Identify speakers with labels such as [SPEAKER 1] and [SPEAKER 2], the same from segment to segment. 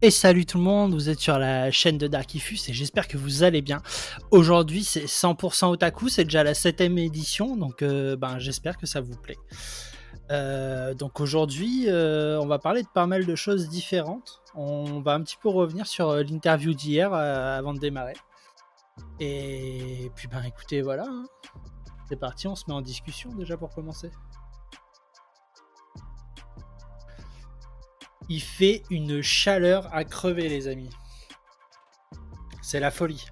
[SPEAKER 1] Et salut tout le monde, vous êtes sur la chaîne de Darkifus et j'espère que vous allez bien. Aujourd'hui c'est 100% Otaku, c'est déjà la 7ème édition, donc j'espère que ça vous plaît. Donc aujourd'hui on va parler de pas mal de choses différentes. On va un petit peu revenir sur l'interview d'hier avant de démarrer. Et puis écoutez, voilà, hein. C'est parti, on se met en discussion déjà pour commencer. Il fait une chaleur à crever les amis. C'est la folie.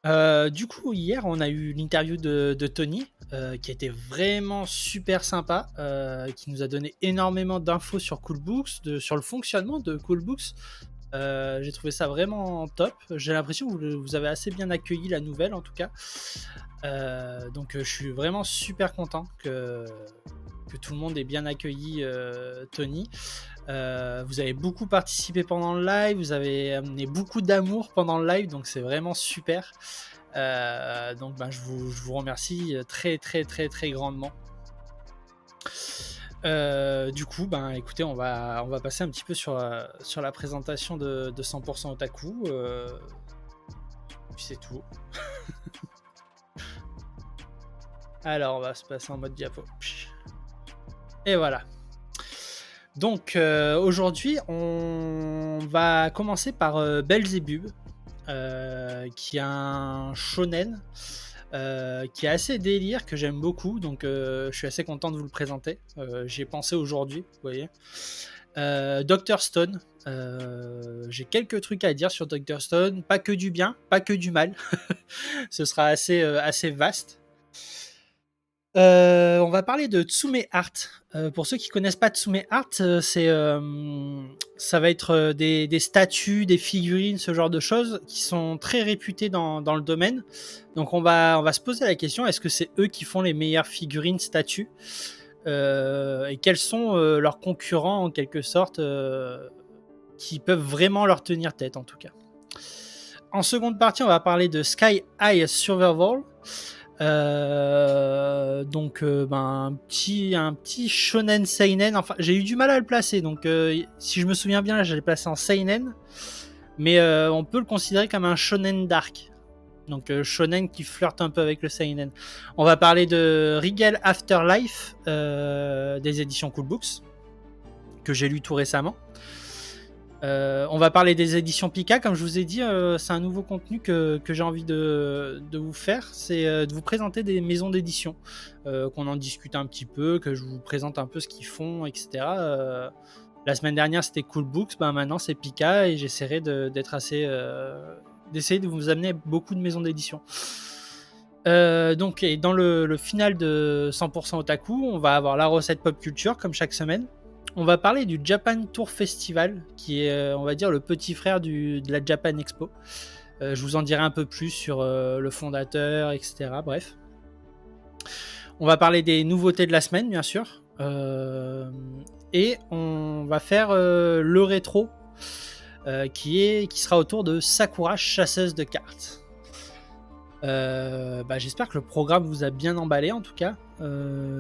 [SPEAKER 1] Du coup, hier, on a eu l'interview de Tony, qui était vraiment super sympa, qui nous a donné énormément d'infos sur Coolbooks, sur le fonctionnement de Coolbooks. J'ai trouvé ça vraiment top. J'ai l'impression que vous avez assez bien accueilli la nouvelle, en tout cas. Donc, je suis vraiment super content que tout le monde ait bien accueilli Tony. Vous avez beaucoup participé pendant le live, vous avez amené beaucoup d'amour pendant le live, donc c'est vraiment super. Donc je vous remercie très très très très grandement. Du coup, écoutez, on va passer un petit peu sur la présentation de 100% Otaku. Puis c'est tout. Alors, on va se passer en mode diapo. Et voilà. Donc aujourd'hui, on va commencer par Belzebub, qui est un shonen qui est assez délire, que j'aime beaucoup, donc je suis assez content de vous le présenter. J'y ai pensé aujourd'hui, vous voyez. Dr Stone, j'ai quelques trucs à dire sur Dr Stone, pas que du bien, pas que du mal. Ce sera assez vaste. On va parler de Tsume Art. Pour ceux qui connaissent pas Tsume Art, ça va être des statues, des figurines, ce genre de choses qui sont très réputées dans le domaine. Donc on va se poser la question, est-ce que c'est eux qui font les meilleures figurines, statues, et quels sont leurs concurrents en quelque sorte, qui peuvent vraiment leur tenir tête en tout cas. En seconde partie, on va parler de Sky High Survival. Donc un petit shonen seinen, enfin j'ai eu du mal à le placer, donc si je me souviens bien, je l'ai placé en seinen, mais on peut le considérer comme un shonen dark, donc shonen qui flirte un peu avec le seinen. On va parler de Regal Afterlife, des éditions Coolbooks, que j'ai lu tout récemment. On va parler des éditions Pika, comme je vous ai dit, c'est un nouveau contenu que j'ai envie de vous faire, c'est de vous présenter des maisons d'édition, qu'on en discute un petit peu, que je vous présente un peu ce qu'ils font, etc. La semaine dernière c'était Coolbooks, maintenant c'est Pika, et j'essaierai d'essayer de vous amener beaucoup de maisons d'édition. Donc, et dans le final de 100% Otaku, on va avoir la recette pop culture comme chaque semaine. On va parler du Japan Tour Festival, qui est, on va dire, le petit frère de la Japan Expo. Je vous en dirai un peu plus sur le fondateur, etc. Bref. On va parler des nouveautés de la semaine, bien sûr. Et on va faire le rétro, qui sera autour de Sakura, chasseuse de cartes. J'espère que le programme vous a bien emballé en tout cas.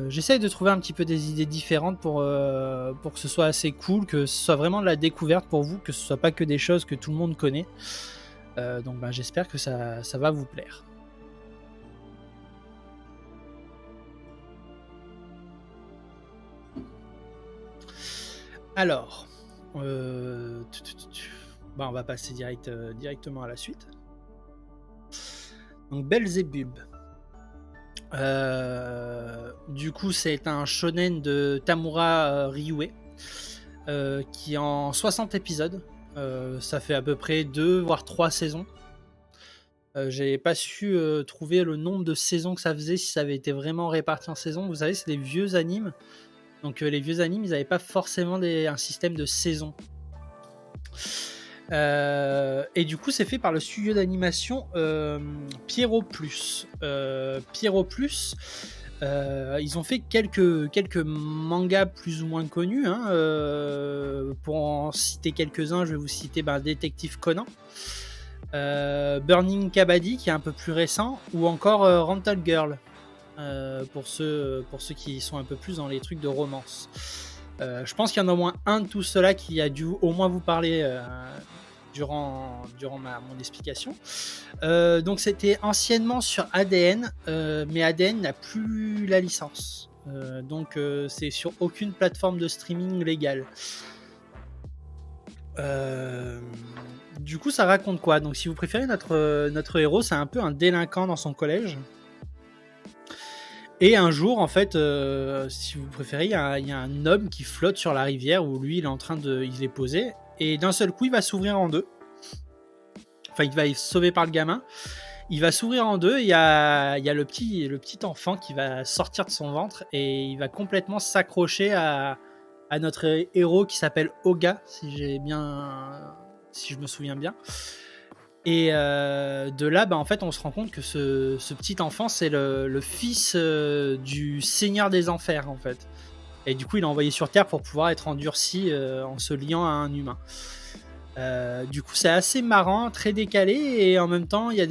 [SPEAKER 1] J'essaye de trouver un petit peu des idées différentes pour que ce soit assez cool, que ce soit vraiment de la découverte pour vous, que ce soit pas que des choses que tout le monde connaît. Donc j'espère que ça va vous plaire. Alors, on va passer directement à la suite. Donc Belzebub. Du coup, c'est un shonen de Tamura Ryue qui est en 60 épisodes. Ça fait à peu près 2 voire 3 saisons. J'ai pas su trouver le nombre de saisons que ça faisait, si ça avait été vraiment réparti en saisons. Vous savez, c'est des vieux animes. Donc les vieux animes, ils n'avaient pas forcément un système de saisons. Et du coup, c'est fait par le studio d'animation Pierrot Plus. Pierrot Plus, ils ont fait quelques mangas plus ou moins connus. Pour en citer quelques-uns, je vais vous citer Détective Conan, Burning Kabaddi qui est un peu plus récent, ou encore Rental Girl, pour ceux qui sont un peu plus dans les trucs de romance. Je pense qu'il y en a au moins un de tout cela qui a dû au moins vous parler durant mon explication. Donc c'était anciennement sur ADN, mais ADN n'a plus la licence. Donc c'est sur aucune plateforme de streaming légale. Du coup, ça raconte quoi? Donc si vous préférez, notre héros, c'est un peu un délinquant dans son collège. Et un jour, en fait, si vous préférez, il y a un homme qui flotte sur la rivière où lui, il est posé. Et d'un seul coup, il va s'ouvrir en deux. Enfin, il va être sauvé par le gamin. Il va s'ouvrir en deux. Et il y a le petit enfant qui va sortir de son ventre. Et il va complètement s'accrocher à notre héros qui s'appelle Oga, si je me souviens bien. Et de là, en fait, on se rend compte que ce petit enfant, c'est le fils du Seigneur des Enfers, en fait. Et du coup, il est envoyé sur Terre pour pouvoir être endurci en se liant à un humain. Du coup, c'est assez marrant, très décalé, et en même temps, il y a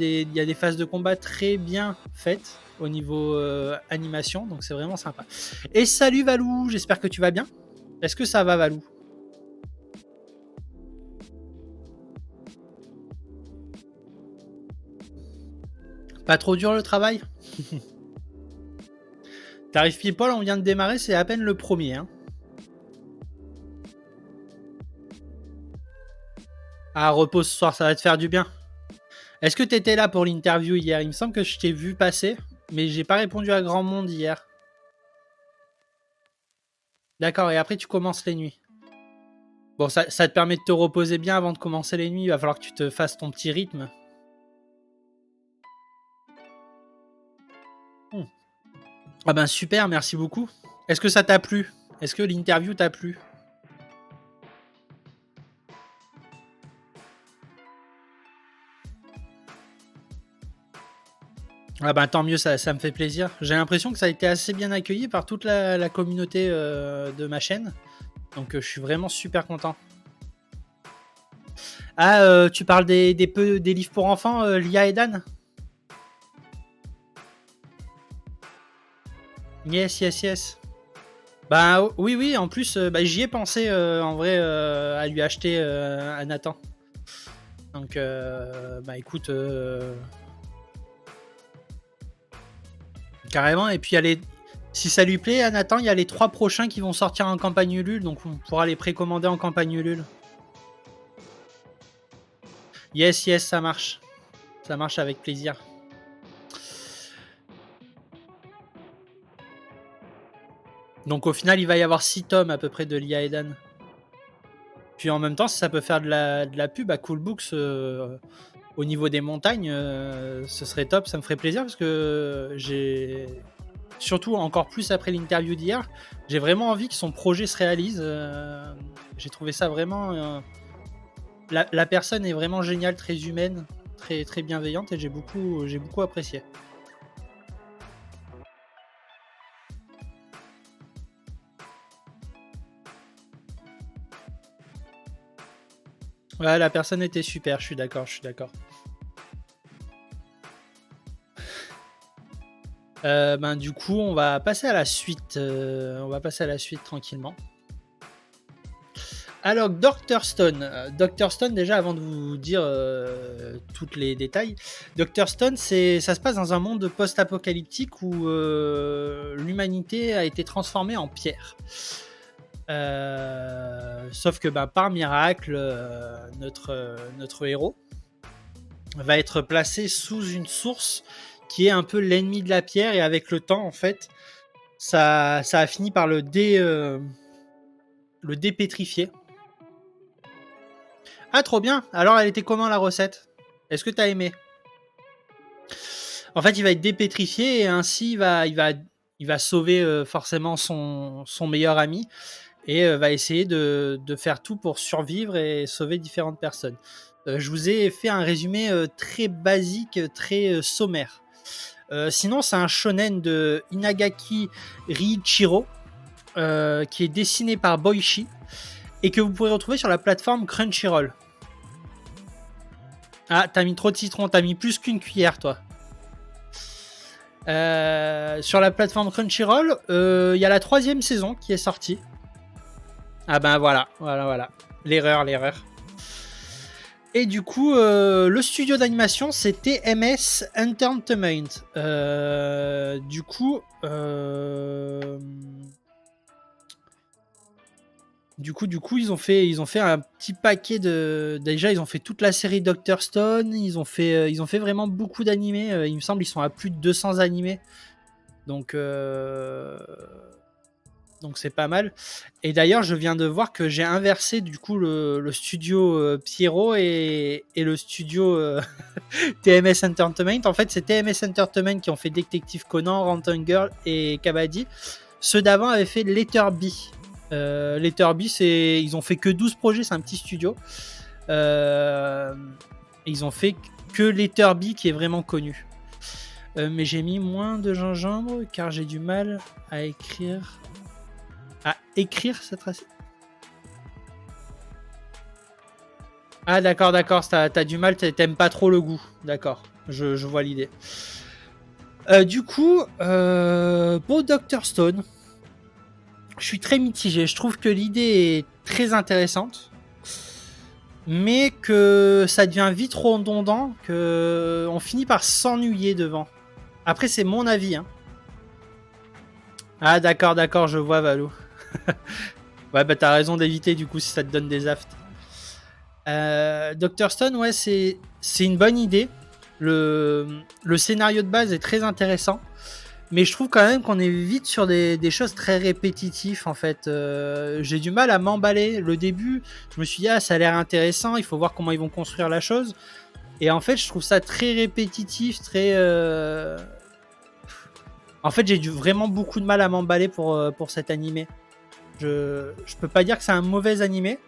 [SPEAKER 1] des phases de combat très bien faites au niveau animation, donc c'est vraiment sympa. Et salut Valou, j'espère que tu vas bien. Est-ce que ça va, Valou? Pas trop dur le travail? T'arrives people, on vient de démarrer, c'est à peine le premier. Hein. Ah, repose ce soir, ça va te faire du bien. Est-ce que t'étais là pour l'interview hier? Il me semble que je t'ai vu passer, mais j'ai pas répondu à grand monde hier. D'accord, et après tu commences les nuits. Bon, ça te permet de te reposer bien avant de commencer les nuits. Il va falloir que tu te fasses ton petit rythme. Ah ben super, merci beaucoup. Est-ce que ça t'a plu? Est-ce que l'interview t'a plu? Ah ben tant mieux, ça me fait plaisir. J'ai l'impression que ça a été assez bien accueilli par toute la communauté de ma chaîne. Donc je suis vraiment super content. Ah, tu parles des livres pour enfants, Lia et Dan? Yes. Bah oui, en plus, j'y ai pensé en vrai à lui acheter à Nathan. Donc, écoute, carrément. Et puis, si ça lui plaît à Nathan, il y a les 3 prochains qui vont sortir en campagne Ulule, donc on pourra les précommander en campagne Ulule. Yes, ça marche. Ça marche avec plaisir. Donc au final, il va y avoir 6 tomes à peu près de Lia et Dan. Puis en même temps, si ça peut faire de la pub à Cool Books au niveau des montagnes, ce serait top, ça me ferait plaisir parce que surtout encore plus après l'interview d'hier, j'ai vraiment envie que son projet se réalise. J'ai trouvé ça vraiment... La personne est vraiment géniale, très humaine, très, très bienveillante et j'ai beaucoup apprécié. Ouais, la personne était super, je suis d'accord. Du coup, on va passer à la suite. Tranquillement. Alors, Dr. Stone. Dr. Stone, déjà, avant de vous dire tous les détails, Dr. Stone, ça se passe dans un monde post-apocalyptique où l'humanité a été transformée en pierre. Sauf que par miracle, notre héros va être placé sous une source qui est un peu l'ennemi de la pierre, et avec le temps, en fait, ça a fini par le dépétrifier. Ah, trop bien. Alors, elle était comment la recette? Est-ce que t'as aimé? En fait, il va être dépétrifié et ainsi il va sauver forcément son meilleur ami et va essayer de faire tout pour survivre et sauver différentes personnes. Je vous ai fait un résumé très basique, très sommaire. Sinon, c'est un shonen de Inagaki Riichiro qui est dessiné par Boichi et que vous pourrez retrouver sur la plateforme Crunchyroll. Ah, t'as mis trop de citron, t'as mis plus qu'une cuillère, toi. Sur la plateforme Crunchyroll, il y a la 3e saison qui est sortie. Ah ben voilà. L'erreur. Et du coup, le studio d'animation, c'était MS Entertainment. Du coup, ils ont fait un petit paquet de. Déjà, ils ont fait toute la série Dr. Stone. Ils ont fait vraiment beaucoup d'animés. Il me semble qu'ils sont à plus de 200 animés. Donc c'est pas mal. Et d'ailleurs, je viens de voir que j'ai inversé du coup le studio Pierrot et le studio TMS Entertainment. En fait, c'est TMS Entertainment qui ont fait Detective Conan, Rantan Girl et Kabaddi. Ceux d'avant avaient fait Letterby. Letterby, ils ont fait que 12 projets, c'est un petit studio. Ils ont fait que Letterby qui est vraiment connu. Mais j'ai mis moins de gingembre car j'ai du mal à écrire. Cette recette. Ah d'accord, t'as du mal, t'aimes pas trop le goût. D'accord, je vois l'idée. Du coup, pour Dr. Stone, je suis très mitigé. Je trouve que l'idée est très intéressante, mais que ça devient vite redondant, qu'on finit par s'ennuyer devant. Après, c'est mon avis. Hein. Ah d'accord, je vois Valou. Ouais, bah t'as raison d'éviter du coup si ça te donne des aftes. Dr. Stone, ouais, c'est une bonne idée. Le scénario de base est très intéressant. Mais je trouve quand même qu'on est vite sur des choses très répétitives en fait. J'ai du mal à m'emballer. Le début, je me suis dit, ah, ça a l'air intéressant, il faut voir comment ils vont construire la chose. Et en fait, je trouve ça très répétitif, très. En fait, j'ai vraiment beaucoup de mal à m'emballer pour cet animé. Je peux pas dire que c'est un mauvais animé,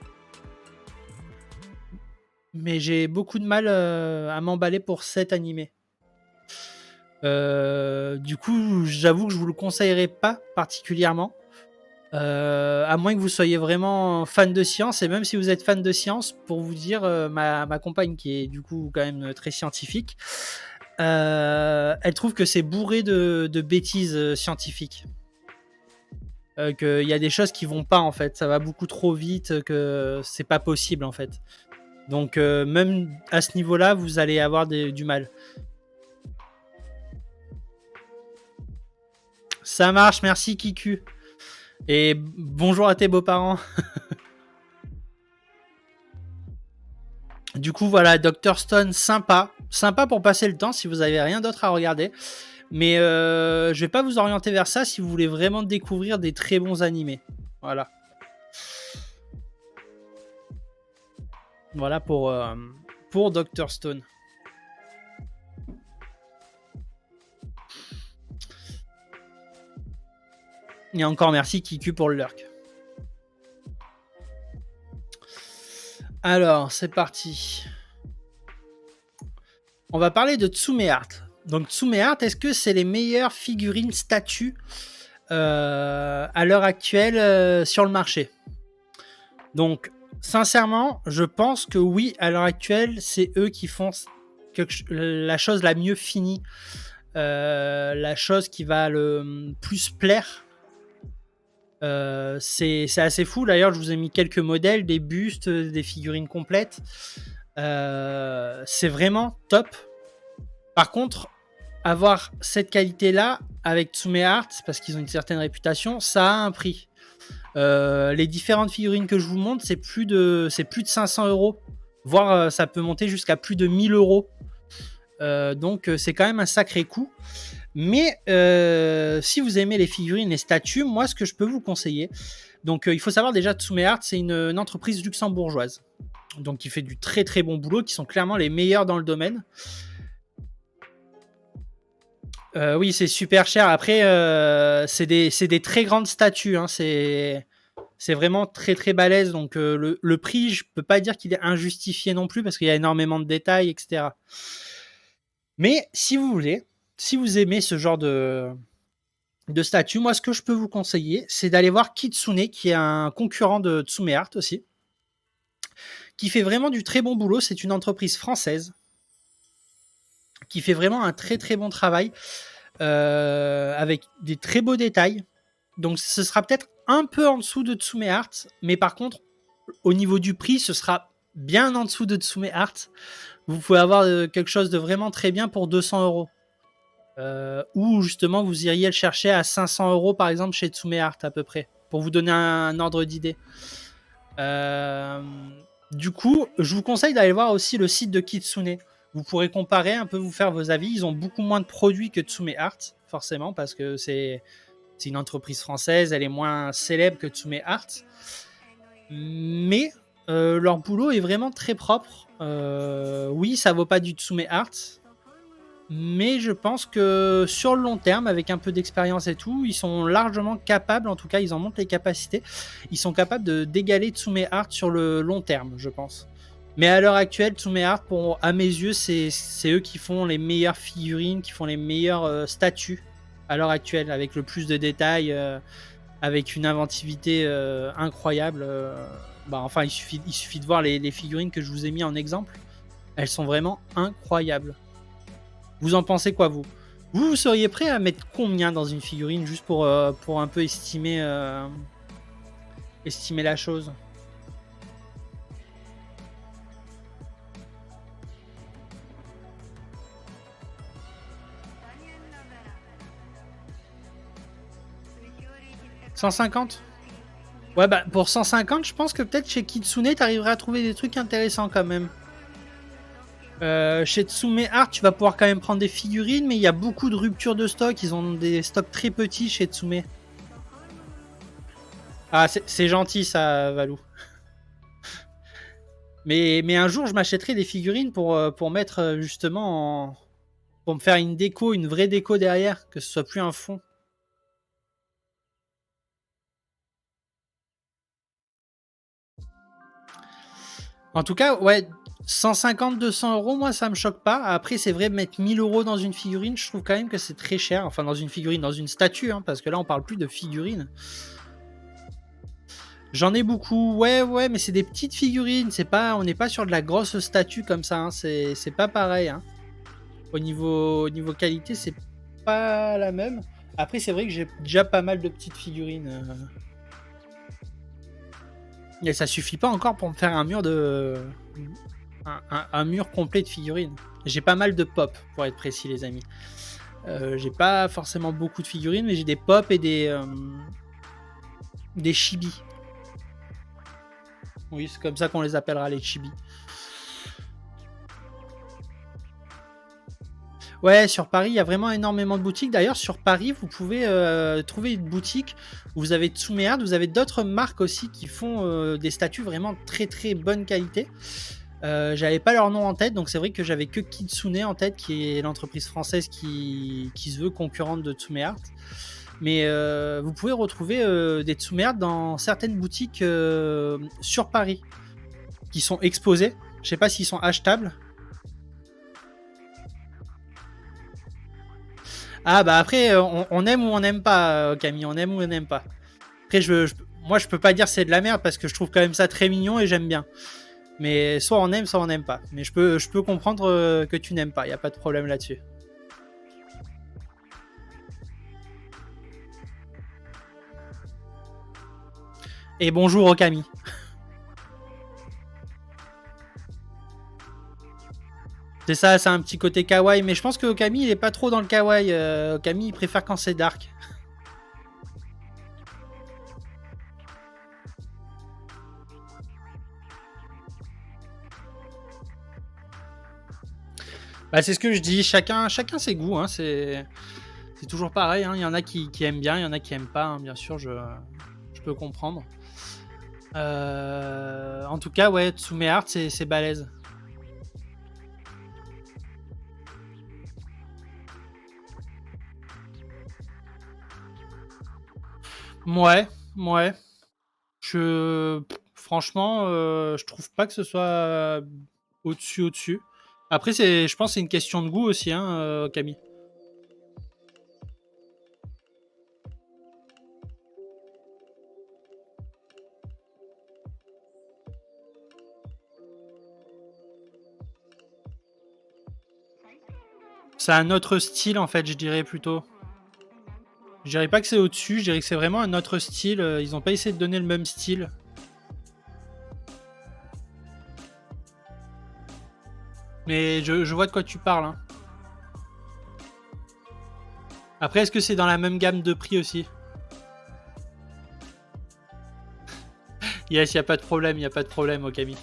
[SPEAKER 1] mais j'ai beaucoup de mal à m'emballer pour cet animé. Du coup, j'avoue que je vous le conseillerais pas particulièrement, à moins que vous soyez vraiment fan de science. Et même si vous êtes fan de science, pour vous dire, ma compagne qui est du coup quand même très scientifique, elle trouve que c'est bourré de bêtises scientifiques. Qu'il y a des choses qui vont pas en fait, ça va beaucoup trop vite, que c'est pas possible en fait. Donc même à ce niveau-là, vous allez avoir du mal. Ça marche, merci Kiku. Et bonjour à tes beaux-parents. Du coup, voilà, Dr. Stone, sympa. Sympa pour passer le temps si vous avez rien d'autre à regarder. Mais je vais pas vous orienter vers ça si vous voulez vraiment découvrir des très bons animés. Voilà. Voilà pour Dr. Stone. Et encore merci Kiku pour le lurk. Alors, c'est parti. On va parler de Tsume Art. Donc Tsume Art, est-ce que c'est les meilleures figurines statues à l'heure actuelle sur le marché? Donc, sincèrement, je pense que oui, à l'heure actuelle, c'est eux qui font la chose la mieux finie, la chose qui va le plus plaire. C'est assez fou. D'ailleurs, je vous ai mis quelques modèles, des bustes, des figurines complètes. C'est vraiment top. Par contre, avoir cette qualité-là avec Tsume Art, parce qu'ils ont une certaine réputation, ça a un prix. Les différentes figurines que je vous montre, c'est plus de 500 €. Voire ça peut monter jusqu'à plus de 1000 €. Donc c'est quand même un sacré coup. Mais si vous aimez les figurines, les statues, moi ce que je peux vous conseiller, donc il faut savoir déjà Tsume Art, c'est une entreprise luxembourgeoise, donc qui fait du très très bon boulot, qui sont clairement les meilleurs dans le domaine. Oui, c'est super cher. Après, c'est des très grandes statues, hein. C'est vraiment très très balèze. Donc le prix, je peux pas dire qu'il est injustifié non plus parce qu'il y a énormément de détails, etc. Mais si vous voulez, si vous aimez ce genre de statue, moi ce que je peux vous conseiller, c'est d'aller voir Kitsune, qui est un concurrent de Tsume Art aussi, qui fait vraiment du très bon boulot. C'est une entreprise française qui fait vraiment un très très bon travail avec des très beaux détails. Donc ce sera peut-être un peu en dessous de Tsume Art, mais par contre, au niveau du prix, ce sera bien en dessous de Tsume Art. Vous pouvez avoir quelque chose de vraiment très bien pour 200 €. Ou justement, vous iriez le chercher à 500 € par exemple chez Tsume Art à peu près, pour vous donner un ordre d'idée. Du coup, je vous conseille d'aller voir aussi le site de Kitsune. Vous pourrez comparer un peu, vous faire vos avis. Ils ont beaucoup moins de produits que Tsume Art, forcément, parce que c'est une entreprise française, elle est moins célèbre que Tsume Art. Mais leur boulot est vraiment très propre. Oui, ça vaut pas du Tsume Art, mais je pense que sur le long terme, avec un peu d'expérience et tout, ils sont largement capables, en tout cas ils en montrent les capacités, ils sont capables d'égaler Tsume Art sur le long terme, je pense. Mais à l'heure actuelle, Tsume Art, à mes yeux, c'est eux qui font les meilleures figurines, qui font les meilleures statues à l'heure actuelle, avec le plus de détails, avec une inventivité incroyable. Enfin, il suffit de voir les figurines que je vous ai mis en exemple. Elles sont vraiment incroyables. Vous en pensez quoi, vous? Vous seriez prêt à mettre combien dans une figurine, juste pour un peu estimer la chose? « 150 ? Ouais, bah pour 150, je pense que peut-être chez Kitsune, t'arriverais à trouver des trucs intéressants quand même. Chez Tsume Art, tu vas pouvoir quand même prendre des figurines, mais il y a beaucoup de ruptures de stock. Ils ont des stocks très petits chez Tsume. Ah, c'est gentil ça, Valou. Mais un jour, je m'achèterai des figurines pour mettre justement pour me faire une déco, une vraie déco derrière, que ce soit plus un fond. En tout cas, ouais, 150-200 €, moi ça me choque pas. Après, c'est vrai, mettre 1000 € dans une figurine, je trouve quand même que c'est très cher. Enfin, dans une figurine, dans une statue, hein, parce que là, on parle plus de figurines. J'en ai beaucoup, ouais, mais c'est des petites figurines. On n'est pas sur de la grosse statue comme ça. Hein. C'est pas pareil. Hein. Au niveau qualité, c'est pas la même. Après, c'est vrai que j'ai déjà pas mal de petites figurines. Et ça suffit pas encore pour me faire un mur un mur complet de figurines. J'ai pas mal de pop, pour être précis, les amis. J'ai pas forcément beaucoup de figurines, mais j'ai des pop et des chibi. Oui, c'est comme ça qu'on les appellera, les chibi. Ouais, sur Paris, il y a vraiment énormément de boutiques. D'ailleurs, sur Paris, vous pouvez trouver une boutique où vous avez Tsume Art, vous avez d'autres marques aussi qui font des statues vraiment très très bonne qualité. J'avais pas leur nom en tête, donc c'est vrai que j'avais que Kitsune en tête, qui est l'entreprise française qui se veut concurrente de Tsume Art. Mais vous pouvez retrouver des Tsume Art dans certaines boutiques sur Paris qui sont exposées. Je sais pas s'ils sont achetables. Ah bah après, on aime ou on n'aime pas, Camille, on aime ou on n'aime pas. Après, moi je peux pas dire c'est de la merde parce que je trouve quand même ça très mignon et j'aime bien. Mais soit on aime, soit on n'aime pas. Mais je peux comprendre que tu n'aimes pas, y a pas de problème là-dessus. Et bonjour Okami. C'est ça, c'est un petit côté kawaii, mais je pense que Okami il est pas trop dans le kawaii. Okami il préfère quand c'est dark. Bah, c'est ce que je dis, chacun ses goûts, hein, c'est toujours pareil, hein. Il y en a qui aiment bien, il y en a qui aiment pas, hein, bien sûr, je peux comprendre. En tout cas, ouais, Tsume Art, c'est balèze. Ouais, ouais. Franchement, je trouve pas que ce soit au-dessus. Après, je pense que c'est une question de goût aussi, hein, Camille. C'est un autre style, en fait, je dirais plutôt. Je dirais pas que c'est au-dessus, je dirais que c'est vraiment un autre style. Ils ont pas essayé de donner le même style. Mais je vois de quoi tu parles, hein. Après, est-ce que c'est dans la même gamme de prix aussi? Yes, y a pas de problème, y a pas de problème, Okami.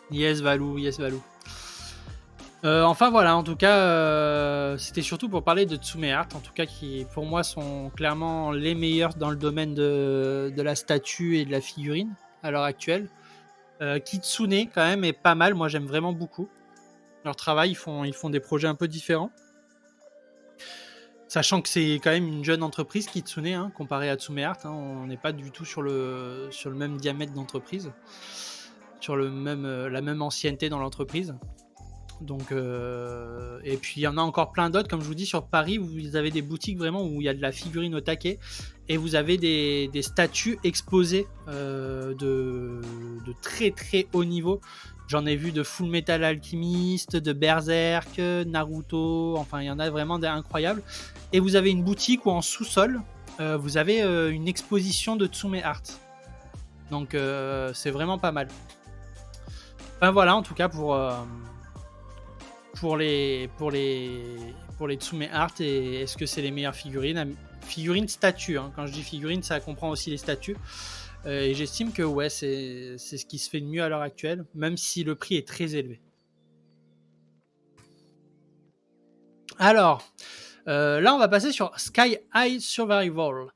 [SPEAKER 1] Yes, Valou, yes, Valou. Enfin voilà, en tout cas, c'était surtout pour parler de Tsume Art, en tout cas qui pour moi sont clairement les meilleurs dans le domaine de la statue et de la figurine à l'heure actuelle. Kitsune quand même est pas mal, moi j'aime vraiment beaucoup leur travail, ils font des projets un peu différents. Sachant que c'est quand même une jeune entreprise, Kitsune, hein, comparé à Tsume Art, hein, on n'est pas du tout sur le même diamètre d'entreprise, sur la même ancienneté dans l'entreprise. Donc, et puis il y en a encore plein d'autres, comme je vous dis, sur Paris, vous avez des boutiques vraiment où il y a de la figurine au taquet et vous avez des statues exposées de très très haut niveau. J'en ai vu de Full Metal Alchemist, de Berserk, Naruto, enfin il y en a vraiment des incroyables. Et vous avez une boutique où en sous-sol, vous avez une exposition de Tsume Art. Donc c'est vraiment pas mal. Enfin voilà, en tout cas pour les Tsume Art et est-ce que c'est les meilleures figurines? Figurines statues, hein. Quand je dis figurines, ça comprend aussi les statues. Et j'estime que ouais, c'est ce qui se fait de mieux à l'heure actuelle, même si le prix est très élevé. Alors, là, on va passer sur Sky High Survival,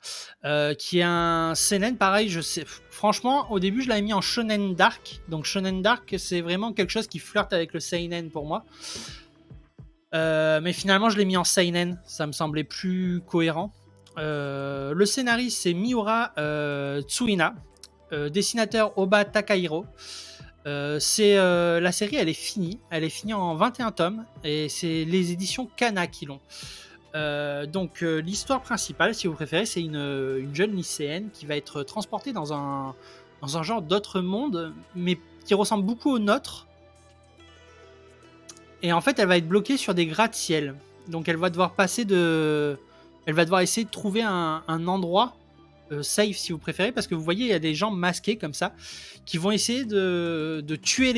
[SPEAKER 1] qui est un seinen. Pareil, je sais. Franchement, au début, je l'avais mis en shonen dark. Donc, shonen dark, c'est vraiment quelque chose qui flirte avec le seinen pour moi. Mais finalement, je l'ai mis en seinen. Ça me semblait plus cohérent. Le scénariste, c'est Miura Tsuina. Dessinateur Oba Takahiro. La série, elle est finie. Elle est finie en 21 tomes. Et c'est les éditions Kana qui l'ont. Donc l'histoire principale, si vous préférez, c'est une jeune lycéenne qui va être transportée dans un genre d'autre monde, mais qui ressemble beaucoup au nôtre. Et en fait, elle va être bloquée sur des gratte-ciel. Donc elle va devoir elle va devoir essayer de trouver un endroit safe, si vous préférez, parce que vous voyez, il y a des gens masqués comme ça qui vont essayer de tuer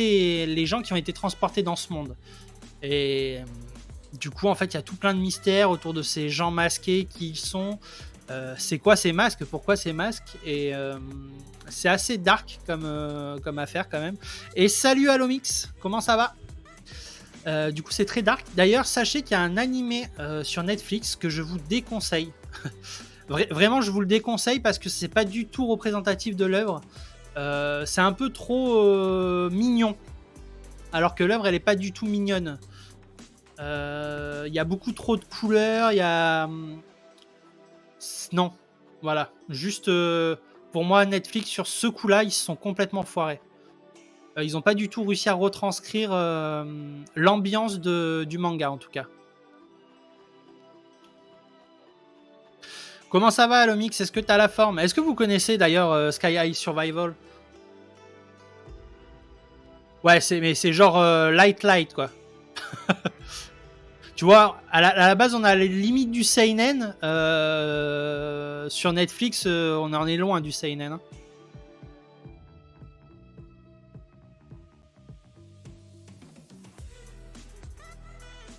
[SPEAKER 1] les gens qui ont été transportés dans ce monde. Et du coup, en fait, il y a tout plein de mystères autour de ces gens masqués, qui ils sont, c'est quoi ces masques, pourquoi ces masques, et c'est assez dark comme affaire quand même. Et salut Alomix, comment ça va? Du coup, c'est très dark. D'ailleurs, sachez qu'il y a un animé sur Netflix que je vous déconseille. Vraiment, je vous le déconseille parce que c'est pas du tout représentatif de l'œuvre. C'est un peu trop mignon, alors que l'œuvre elle est pas du tout mignonne. Il y a beaucoup trop de couleurs. Il y a non, voilà. Juste pour moi, Netflix sur ce coup-là, ils se sont complètement foirés. Ils n'ont pas du tout réussi à retranscrire l'ambiance du manga en tout cas. Comment ça va, Alomix? Est-ce que tu as la forme? Est-ce que vous connaissez d'ailleurs Sky High Survival? Ouais, mais c'est genre light quoi. Tu vois, à la base, on a les limites du seinen. Sur Netflix, on en est loin du seinen. Hein.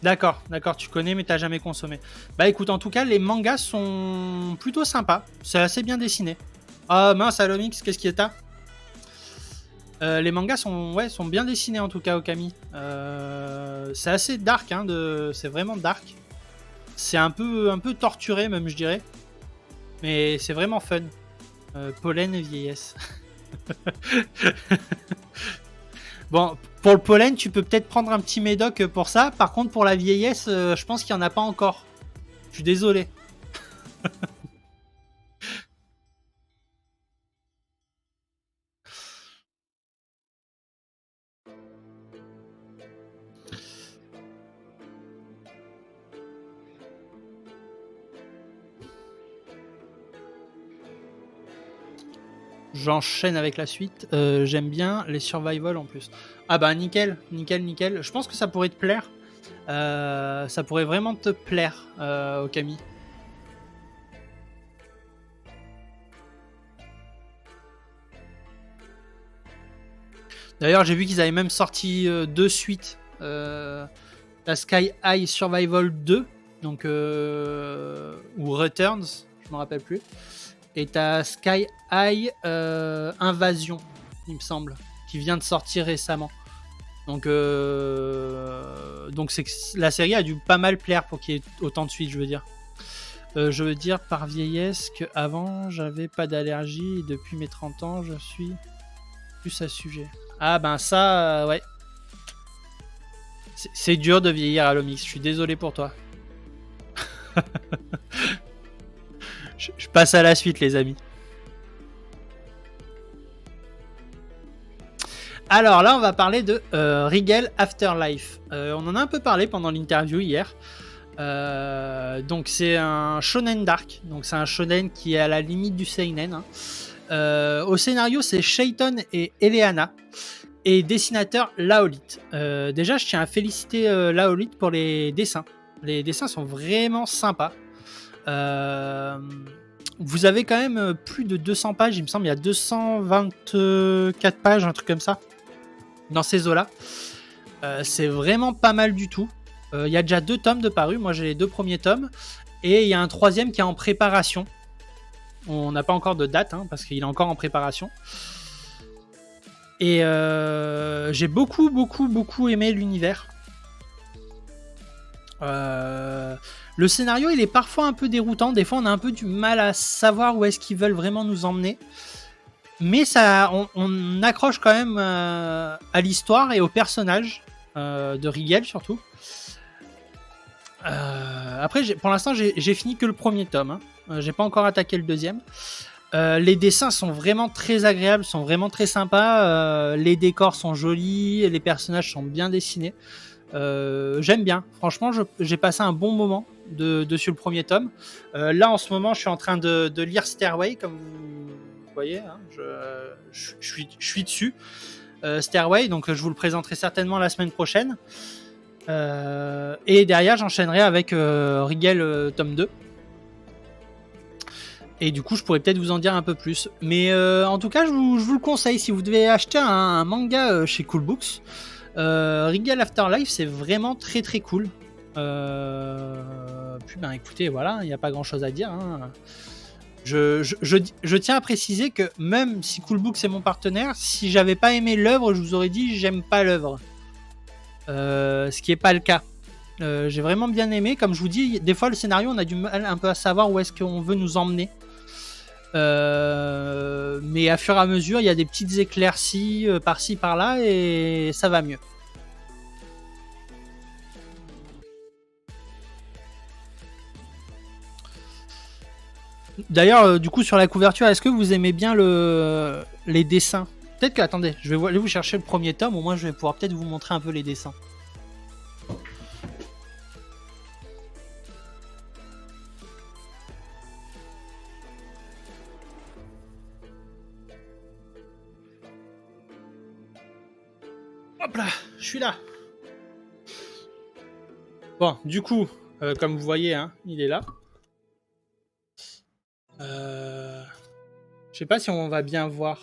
[SPEAKER 1] D'accord, d'accord, tu connais mais t'as jamais consommé. Bah écoute, en tout cas, les mangas sont plutôt sympas. C'est assez bien dessiné. Ah mince, Alomix, qu'est-ce qui est à les mangas sont, ouais, sont bien dessinés en tout cas, Okami. C'est assez dark, hein, c'est vraiment dark. C'est un peu torturé même, je dirais. Mais c'est vraiment fun. Pollen et vieillesse. Bon, pour le pollen, tu peux peut-être prendre un petit médoc pour ça. Par contre, pour la vieillesse, je pense qu'il n'y en a pas encore. Je suis désolé. J'enchaîne avec la suite. J'aime bien les survival en plus. Ah bah nickel, nickel, nickel. Je pense que ça pourrait te plaire. Ça pourrait vraiment te plaire, Okami. D'ailleurs, j'ai vu qu'ils avaient même sorti deux suites. La Sky High Survival 2, donc, ou Returns, je me rappelle plus. Et t'as Sky High Invasion, il me semble, qui vient de sortir récemment. Donc c'est que la série a dû pas mal plaire pour qu'il y ait autant de suites, je veux dire. Je veux dire par vieillesse que avant j'avais pas d'allergie et depuis mes 30 ans je suis plus à ce sujet. Ah ben ça, ouais. C'est dur de vieillir à l'Omix, je suis désolé pour toi. Je passe à la suite les amis. Alors là, on va parler de Rigel Afterlife. On en a un peu parlé pendant l'interview hier. Donc c'est un shonen dark. Donc c'est un shonen qui est à la limite du seinen. Hein. Au scénario, c'est Shaiton et Eleana. Et dessinateur Laolit. Déjà, je tiens à féliciter Laolit pour les dessins. Les dessins sont vraiment sympas. Vous avez quand même plus de 200 pages, il me semble. Il y a 224 pages, un truc comme ça, dans ces eaux-là. C'est vraiment pas mal du tout. Il y a déjà 2 tomes de parus. Moi, j'ai les 2 premiers tomes. Et il y a un 3e qui est en préparation. On n'a pas encore de date, hein, parce qu'il est encore en préparation. Et j'ai beaucoup, beaucoup, beaucoup aimé l'univers. Le scénario, il est parfois un peu déroutant. Des fois, on a un peu du mal à savoir où est-ce qu'ils veulent vraiment nous emmener. Mais ça, on accroche quand même à l'histoire et aux personnages de Rigel, surtout. Après, pour l'instant, j'ai fini que le premier tome. Hein. J'ai pas encore attaqué le 2e. Les dessins sont vraiment très agréables, sont vraiment très sympas. Les décors sont jolis, les personnages sont bien dessinés. J'aime bien. Franchement, j'ai passé un bon moment dessus le premier tome. Là, en ce moment, je suis en train de lire Stairway, comme vous voyez. Hein, je suis dessus. Stairway, donc je vous le présenterai certainement la semaine prochaine. Et derrière, j'enchaînerai avec Rigel tome 2. Et du coup, je pourrais peut-être vous en dire un peu plus. Mais en tout cas, je vous le conseille. Si vous devez acheter un manga chez Cool Books, Rigel Afterlife, c'est vraiment très très cool. Puis ben écoutez, voilà, il n'y a pas grand-chose à dire. Hein. Je tiens à préciser que même si Cool Books est mon partenaire, si j'avais pas aimé l'œuvre, je vous aurais dit j'aime pas l'œuvre. Ce qui n'est pas le cas. J'ai vraiment bien aimé. Comme je vous dis, des fois le scénario, on a du mal un peu à savoir où est-ce qu'on veut nous emmener. Mais à fur et à mesure, il y a des petites éclaircies par-ci par-là et ça va mieux. D'ailleurs, du coup, sur la couverture, est-ce que vous aimez bien les dessins? Peut-être que, attendez, je vais aller vous chercher le premier tome, au moins je vais pouvoir peut-être vous montrer un peu les dessins. Hop là, je suis là. Bon, du coup, comme vous voyez, hein, il est là. Je sais pas si on va bien voir.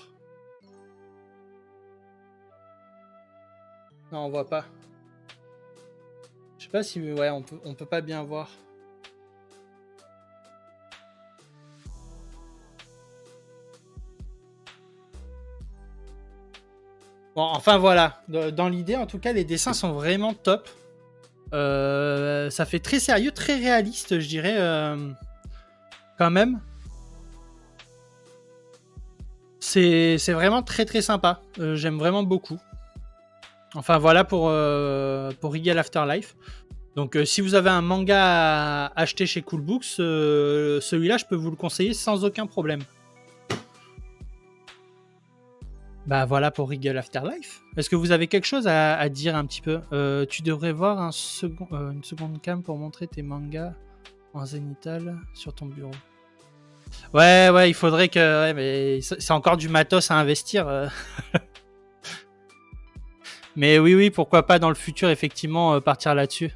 [SPEAKER 1] Non, on voit pas. Je sais pas si... Ouais, on peut pas bien voir. Bon, enfin voilà. Dans l'idée, en tout cas, les dessins sont vraiment top. Ça fait très sérieux, très réaliste, je dirais, quand même. C'est vraiment très très sympa. J'aime vraiment beaucoup. Enfin voilà pour Regal Afterlife. Donc si vous avez un manga à acheter chez Cool Books, celui-là je peux vous le conseiller sans aucun problème. Bah voilà pour Regal Afterlife. Est-ce que vous avez quelque chose à dire un petit peu? Tu devrais voir une seconde cam pour montrer tes mangas en zénithal sur ton bureau. Ouais, il faudrait que... Ouais, mais c'est encore du matos à investir. Mais oui, pourquoi pas dans le futur, effectivement, partir là-dessus.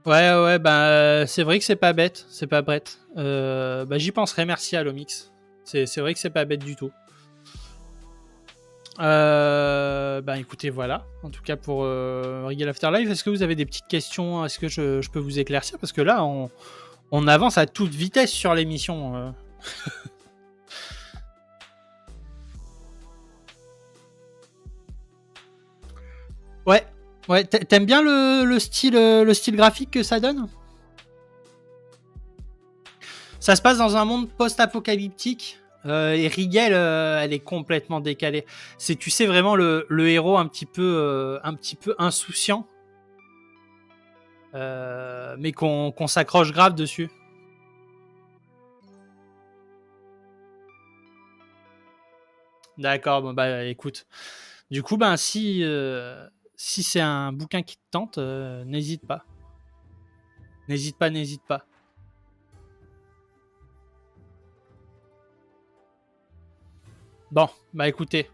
[SPEAKER 1] Ouais, bah c'est vrai que c'est pas bête, c'est pas bête. Bah j'y penserai, merci à Lomix. C'est vrai que c'est pas bête du tout. Bah écoutez, voilà. En tout cas pour Regal Afterlife, est-ce que vous avez des petites questions? Est-ce que je peux vous éclaircir? Parce que là, on avance à toute vitesse sur l'émission. Ouais, t'aimes bien le style graphique que ça donne? Ça se passe dans un monde post-apocalyptique. Et Rigel, elle est complètement décalée. C'est, tu sais, vraiment le héros un petit peu insouciant, mais qu'on s'accroche grave dessus. D'accord, bon bah écoute. Du coup, ben si c'est un bouquin qui te tente, n'hésite pas. N'hésite pas. Bon, bah écoutez,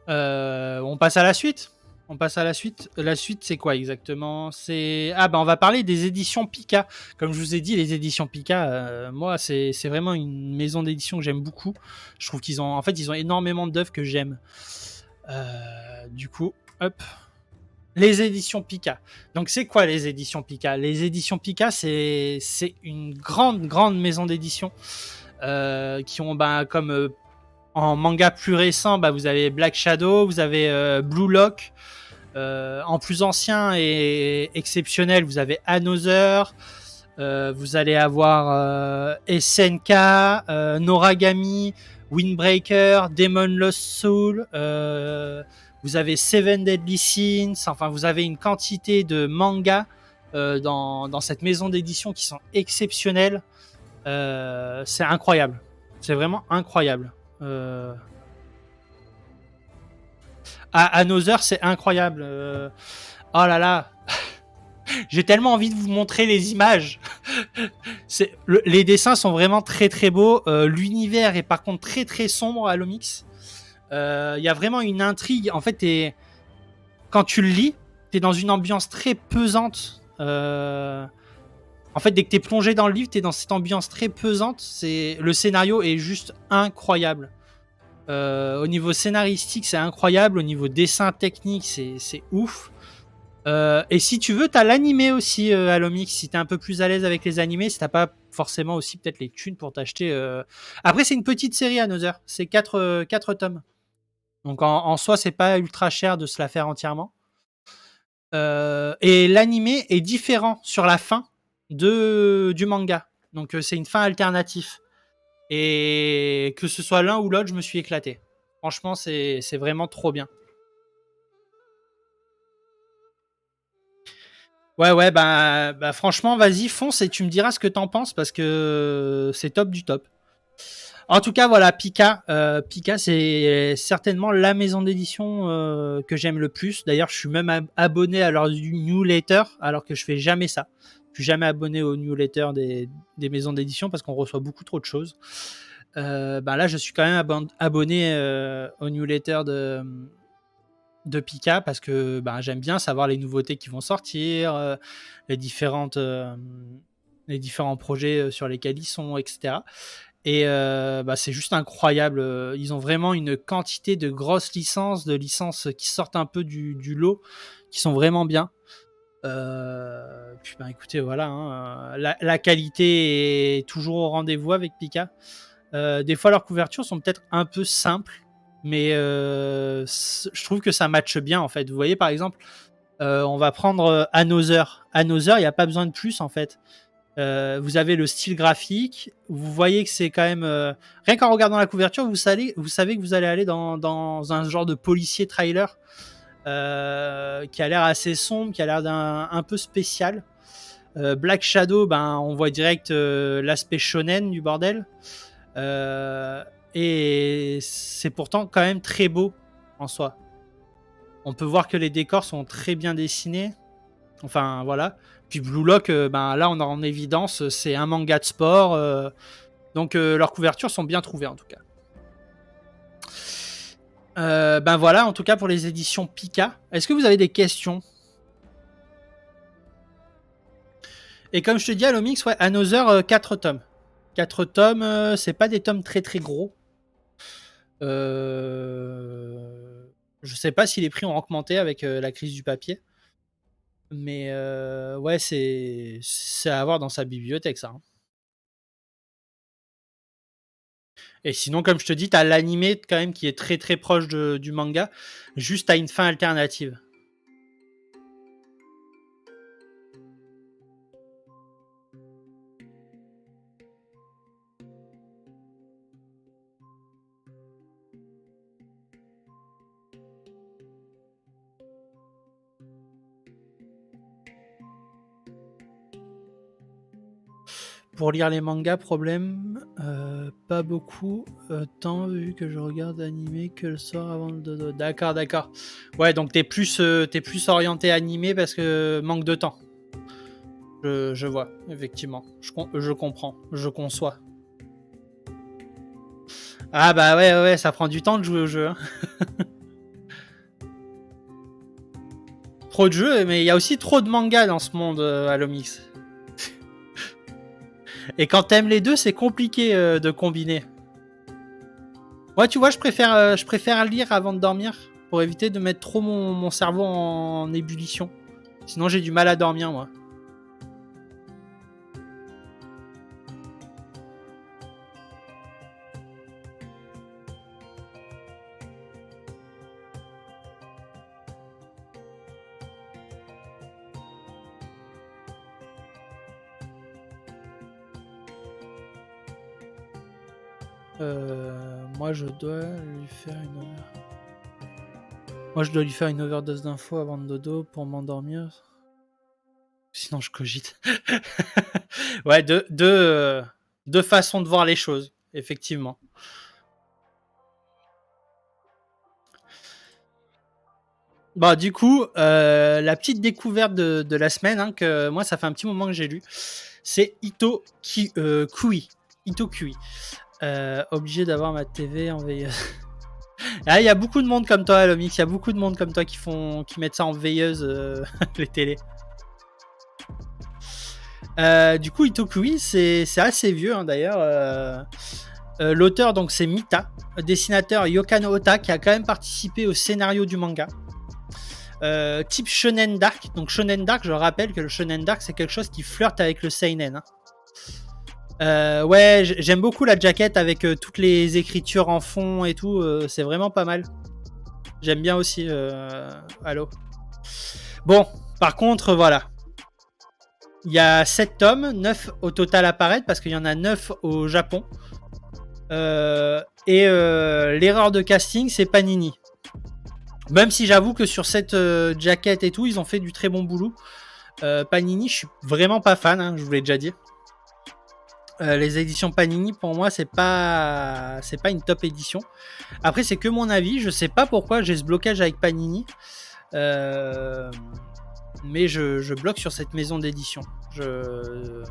[SPEAKER 1] on passe à la suite. On passe à la suite. La suite, c'est quoi exactement? C'est on va parler des éditions Pika. Comme je vous ai dit, les éditions Pika, moi, c'est vraiment une maison d'édition que j'aime beaucoup. Je trouve qu'ils ont, en fait, ils ont énormément d'œuvres que j'aime. Du coup, hop, les éditions Pika. Donc, c'est quoi les éditions Pika? Les éditions Pika, c'est une grande maison d'édition qui ont, comme en manga plus récent, vous avez Black Shadow, vous avez Blue Lock. En plus ancien et exceptionnel, vous avez Another. Vous allez avoir SNK, Noragami, Windbreaker, Demon Lost Soul. Vous avez Seven Deadly Sins. Enfin, vous avez une quantité de mangas dans cette maison d'édition qui sont exceptionnels. C'est incroyable. C'est vraiment incroyable. Another, c'est incroyable. Oh là là, j'ai tellement envie de vous montrer les images. Les dessins sont vraiment très très beaux. L'univers est par contre très très sombre à Lomix. Il y a vraiment une intrigue. En fait, quand tu le lis, t'es dans une ambiance très pesante. En fait, dès que t'es plongé dans le livre, t'es dans cette ambiance très pesante. Le scénario est juste incroyable. Au niveau scénaristique, c'est incroyable. Au niveau dessin technique, c'est ouf. Et si tu veux, t'as l'animé aussi, Alomix. Si t'es un peu plus à l'aise avec les animés, si t'as pas forcément aussi peut-être les thunes pour t'acheter. Après, c'est une petite série, Another. C'est 4 tomes. Donc en soi, c'est pas ultra cher de se la faire entièrement. Et l'animé est différent sur la fin du manga. Donc c'est une fin alternative. Et que ce soit l'un ou l'autre, je me suis éclaté. Franchement, c'est vraiment trop bien. Ouais, franchement, vas-y, fonce et tu me diras ce que t'en penses parce que c'est top du top. En tout cas, voilà, Pika. Pika, c'est certainement la maison d'édition que j'aime le plus. D'ailleurs, je suis même abonné à leur newsletter alors que je fais jamais ça. Je suis jamais abonné au newsletter des maisons d'édition parce qu'on reçoit beaucoup trop de choses. Là, je suis quand même abonné au newsletter de Pika parce que j'aime bien savoir les nouveautés qui vont sortir, les différentes les différents projets sur lesquels ils sont, etc. Et c'est juste incroyable. Ils ont vraiment une quantité de grosses licences, de licences qui sortent un peu du lot, qui sont vraiment bien. Puis écoutez, voilà, hein, la qualité est toujours au rendez-vous avec Pika. Des fois, leurs couvertures sont peut-être un peu simples, mais je trouve que ça matche bien, en fait. Vous voyez, par exemple, on va prendre Another. Another, il n'y a pas besoin de plus, en fait. Vous avez le style graphique, vous voyez que c'est quand même... rien qu'en regardant la couverture, vous savez que vous allez aller dans un genre de policier trailer qui a l'air assez sombre, qui a l'air un peu spécial. Black Shadow, on voit direct l'aspect shonen du bordel. Et c'est pourtant quand même très beau en soi. On peut voir que les décors sont très bien dessinés. Enfin, voilà. Puis Blue Lock, là, on a en évidence, c'est un manga de sport. Donc, leurs couvertures sont bien trouvées, en tout cas. Voilà, en tout cas, pour les éditions Pika. Est-ce que vous avez des questions? Et comme je te dis, Alomix, ouais, Another, 4 tomes. 4 tomes, c'est pas des tomes très très gros. Je sais pas si les prix ont augmenté avec la crise du papier. Mais ouais, c'est à avoir dans sa bibliothèque, ça. Hein. Et sinon, comme je te dis, t'as l'animé quand même qui est très très proche du manga. Juste t'as une fin alternative. Pour lire les mangas, problème, pas beaucoup, tant vu que je regarde animé que le soir avant le dodo. D'accord, d'accord. Ouais, donc t'es plus orienté animé parce que manque de temps. Je vois, effectivement. Je comprends, je conçois. Ah bah ouais, ça prend du temps de jouer au jeu. Hein. Trop de jeux, mais il y a aussi trop de mangas dans ce monde, Alomix. Et quand t'aimes les deux, c'est compliqué de combiner. Ouais, tu vois, je préfère lire avant de dormir pour éviter de mettre trop mon cerveau en ébullition. Sinon, j'ai du mal à dormir, moi. Moi, je dois lui faire une overdose d'infos avant de dodo pour m'endormir. Sinon, je cogite. Ouais, deux façons de voir les choses, effectivement. Bah, du coup, la petite découverte de la semaine, hein, que moi, ça fait un petit moment que j'ai lu, c'est Ito Kui. Ito Kui. Obligé d'avoir ma TV en veilleuse. Ah, il y a beaucoup de monde comme toi, Lomix. Il y a beaucoup de monde comme toi qui mettent ça en veilleuse, les télés. Du coup, Itokui, c'est assez vieux, hein, d'ailleurs. L'auteur, donc, c'est Mita. Dessinateur Yokano Ota, qui a quand même participé au scénario du manga. Type Shonen Dark. Donc, Shonen Dark, je rappelle que le Shonen Dark, c'est quelque chose qui flirte avec le Seinen. Hein. Ouais, j'aime beaucoup la jaquette avec toutes les écritures en fond et tout. C'est vraiment pas mal. J'aime bien aussi. Allô. Bon, par contre, voilà. Il y a 7 tomes, 9 au total à paraître parce qu'il y en a 9 au Japon. L'erreur de casting, c'est Panini. Même si j'avoue que sur cette jaquette et tout, ils ont fait du très bon boulot. Panini, je suis vraiment pas fan, hein, je vous l'ai déjà dit. Les éditions Panini, pour moi, c'est pas une top édition. Après, c'est que mon avis. Je sais pas pourquoi j'ai ce blocage avec Panini. Mais je bloque sur cette maison d'édition. Je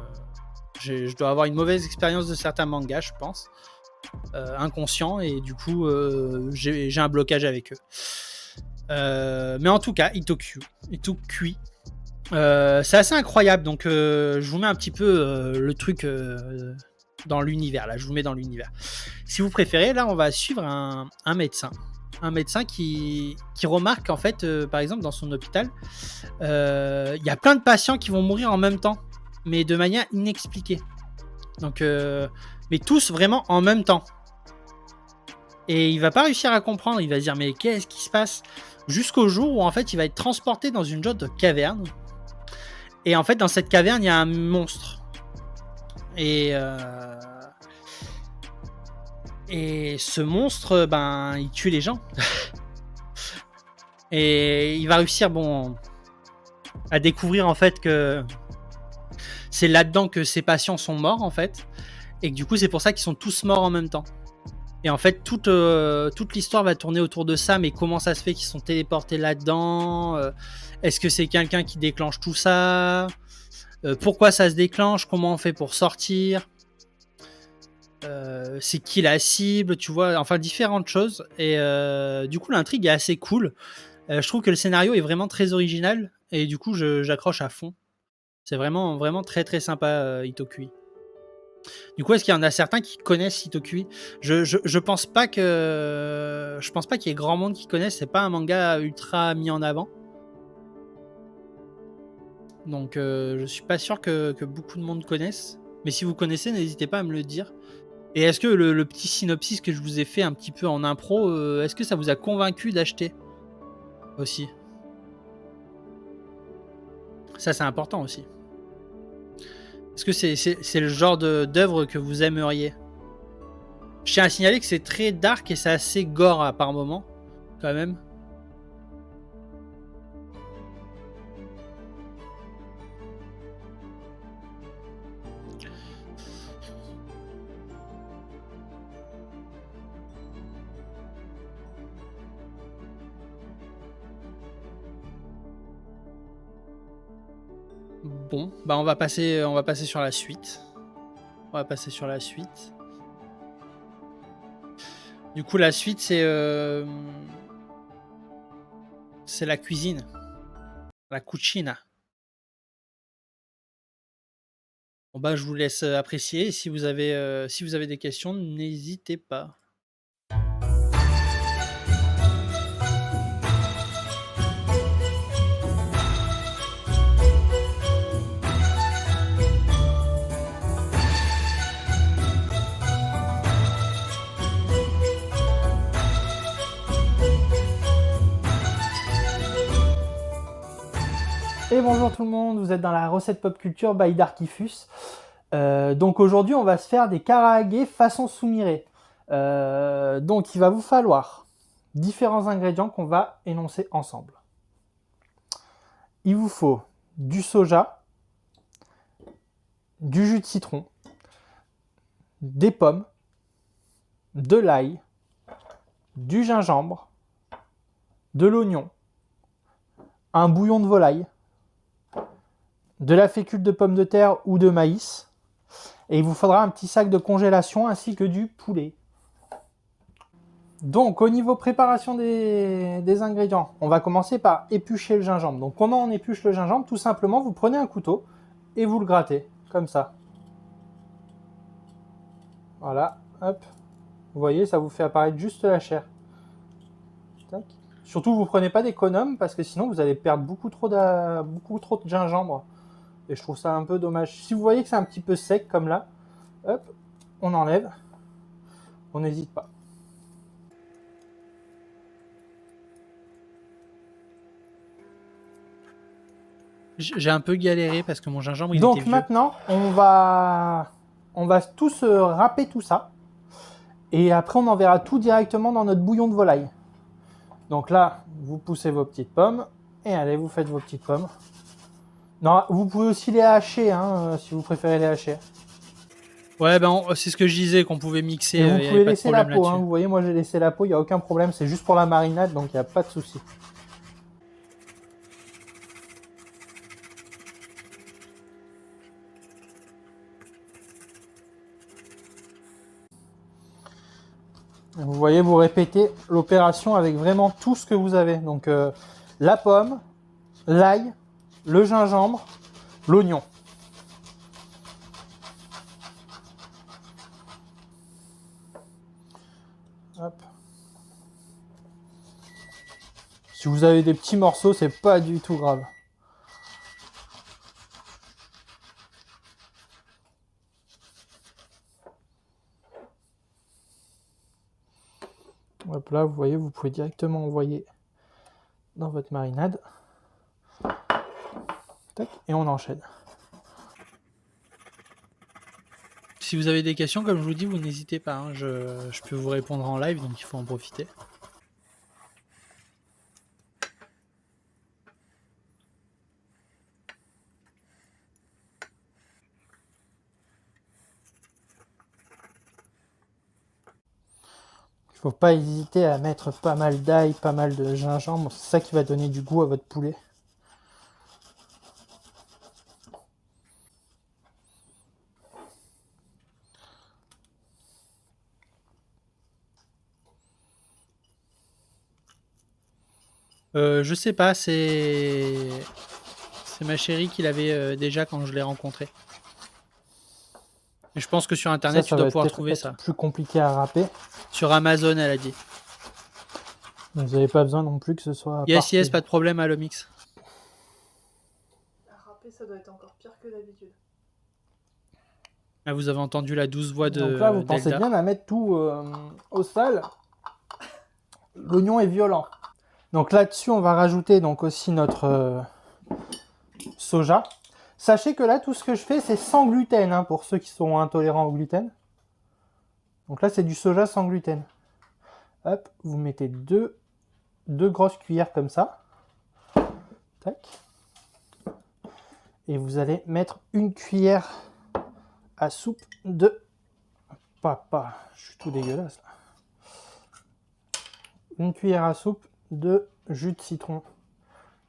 [SPEAKER 1] dois avoir une mauvaise expérience de certains mangas, je pense. Inconscient. Et du coup, j'ai un blocage avec eux. Mais en tout cas, Itokui. C'est assez incroyable. Donc, je vous mets un petit peu le truc dans l'univers. Là, je vous mets dans l'univers. Si vous préférez, là, on va suivre un médecin. Un médecin qui remarque, en fait, par exemple, dans son hôpital, il y a plein de patients qui vont mourir en même temps, mais de manière inexpliquée. Donc, mais tous vraiment en même temps. Et il va pas réussir à comprendre. Il va se dire, mais qu'est-ce qui se passe? Jusqu'au jour où, en fait, il va être transporté dans une sorte de caverne. Et en fait, dans cette caverne, il y a un monstre. Et ce monstre, ben, il tue les gens. Et il va réussir, bon, à découvrir en fait que c'est là-dedans que ses patients sont morts en fait, et que du coup c'est pour ça qu'ils sont tous morts en même temps. Et en fait toute l'histoire va tourner autour de ça. Mais comment ça se fait qu'ils sont téléportés là-dedans? Est-ce que c'est quelqu'un qui déclenche tout ça? Pourquoi ça se déclenche? Comment on fait pour sortir? C'est qui la cible, tu vois, enfin différentes choses. Et du coup l'intrigue est assez cool. Je trouve que le scénario est vraiment très original, et du coup j'accroche à fond. C'est vraiment, vraiment très très sympa, Itokui. Du coup, est-ce qu'il y en a certains qui connaissent Itokui? Je pense pas qu'il y ait grand monde qui connaisse. C'est pas un manga ultra mis en avant. Donc je suis pas sûr que beaucoup de monde connaisse. Mais si vous connaissez, n'hésitez pas à me le dire. Et est-ce que le petit synopsis que je vous ai fait un petit peu en impro, est-ce que ça vous a convaincu d'acheter aussi? Ça, c'est important aussi. Est-ce que c'est le genre d'œuvre que vous aimeriez? Je tiens à signaler que c'est très dark et c'est assez gore à par moment, quand même. Bon, bah on va passer sur la suite. On va passer sur la suite. Du coup, la suite, c'est la cuisine, la cucina. Bon bah, je vous laisse apprécier. Si vous avez des questions, n'hésitez pas. Et bonjour tout le monde, vous êtes dans la recette pop culture by Darkifus. Donc aujourd'hui, on va se faire des karaage façon sumire. Donc il va vous falloir différents ingrédients qu'on va énoncer ensemble. Il vous faut du soja, du jus de citron, des pommes, de l'ail, du gingembre, de l'oignon, un bouillon de volaille, de la fécule de pommes de terre ou de maïs, et il vous faudra un petit sac de congélation ainsi que du poulet. Donc au niveau préparation des ingrédients, on va commencer par éplucher le gingembre. Donc comment on épluche le gingembre? Tout simplement, vous prenez un couteau et vous le grattez, comme ça. Voilà, hop. Vous voyez, ça vous fait apparaître juste la chair. Tac. Surtout, vous ne prenez pas d'économe parce que sinon vous allez perdre beaucoup trop de gingembre. Et je trouve ça un peu dommage. Si vous voyez que c'est un petit peu sec comme là, hop, on enlève. On n'hésite pas. J'ai un peu galéré parce que mon gingembre il était vieux. Donc maintenant, on va tous râper tout ça. Et après, on enverra tout directement dans notre bouillon de volaille. Donc là, vous poussez vos petites pommes. Et allez, vous faites vos petites pommes. Non, vous pouvez aussi les hacher, hein, si vous préférez les hacher. Ouais, ben c'est ce que je disais, qu'on pouvait mixer. Et vous pouvez laisser la peau, hein, vous voyez, moi j'ai laissé la peau, il n'y a aucun problème. C'est juste pour la marinade, donc il n'y a pas de souci. Vous voyez, vous répétez l'opération avec vraiment tout ce que vous avez. Donc la pomme, l'ail,
[SPEAKER 2] le gingembre, l'oignon. Hop. Si vous avez des petits morceaux, c'est pas du tout grave. Hop là, vous voyez, vous pouvez directement envoyer dans votre marinade. Tac, et on enchaîne.
[SPEAKER 1] Si vous avez des questions, comme je vous dis, vous n'hésitez pas. Hein. Je peux vous répondre en live, donc il faut en profiter.
[SPEAKER 2] Il ne faut pas hésiter à mettre pas mal d'ail, pas mal de gingembre. C'est ça qui va donner du goût à votre poulet.
[SPEAKER 1] Je sais pas, c'est ma chérie qui l'avait déjà quand je l'ai rencontrée. Et je pense que sur internet
[SPEAKER 2] Ça
[SPEAKER 1] tu dois
[SPEAKER 2] va
[SPEAKER 1] pouvoir trouver ça.
[SPEAKER 2] plus compliqué à râper.
[SPEAKER 1] Sur Amazon, elle a dit.
[SPEAKER 2] Vous n'avez pas besoin non plus que ce soit
[SPEAKER 1] Yes,
[SPEAKER 2] parfait.
[SPEAKER 1] yes, pas de problème, Alomix.
[SPEAKER 3] À râper, ça doit être encore pire que d'habitude.
[SPEAKER 1] Ah, vous avez entendu la douce voix de
[SPEAKER 2] Donc là, vous pensez
[SPEAKER 1] d'Elda.
[SPEAKER 2] bien à mettre tout au sale. L'oignon est violent. Donc là-dessus, on va rajouter donc aussi notre soja. Sachez que là, tout ce que je fais, c'est sans gluten, hein, pour ceux qui sont intolérants au gluten. Donc là, c'est du soja sans gluten. Hop, vous mettez deux grosses cuillères comme ça. Tac. Et vous allez mettre une cuillère à soupe de... Papa, je suis tout dégueulasse là. Une cuillère à soupe de jus de citron.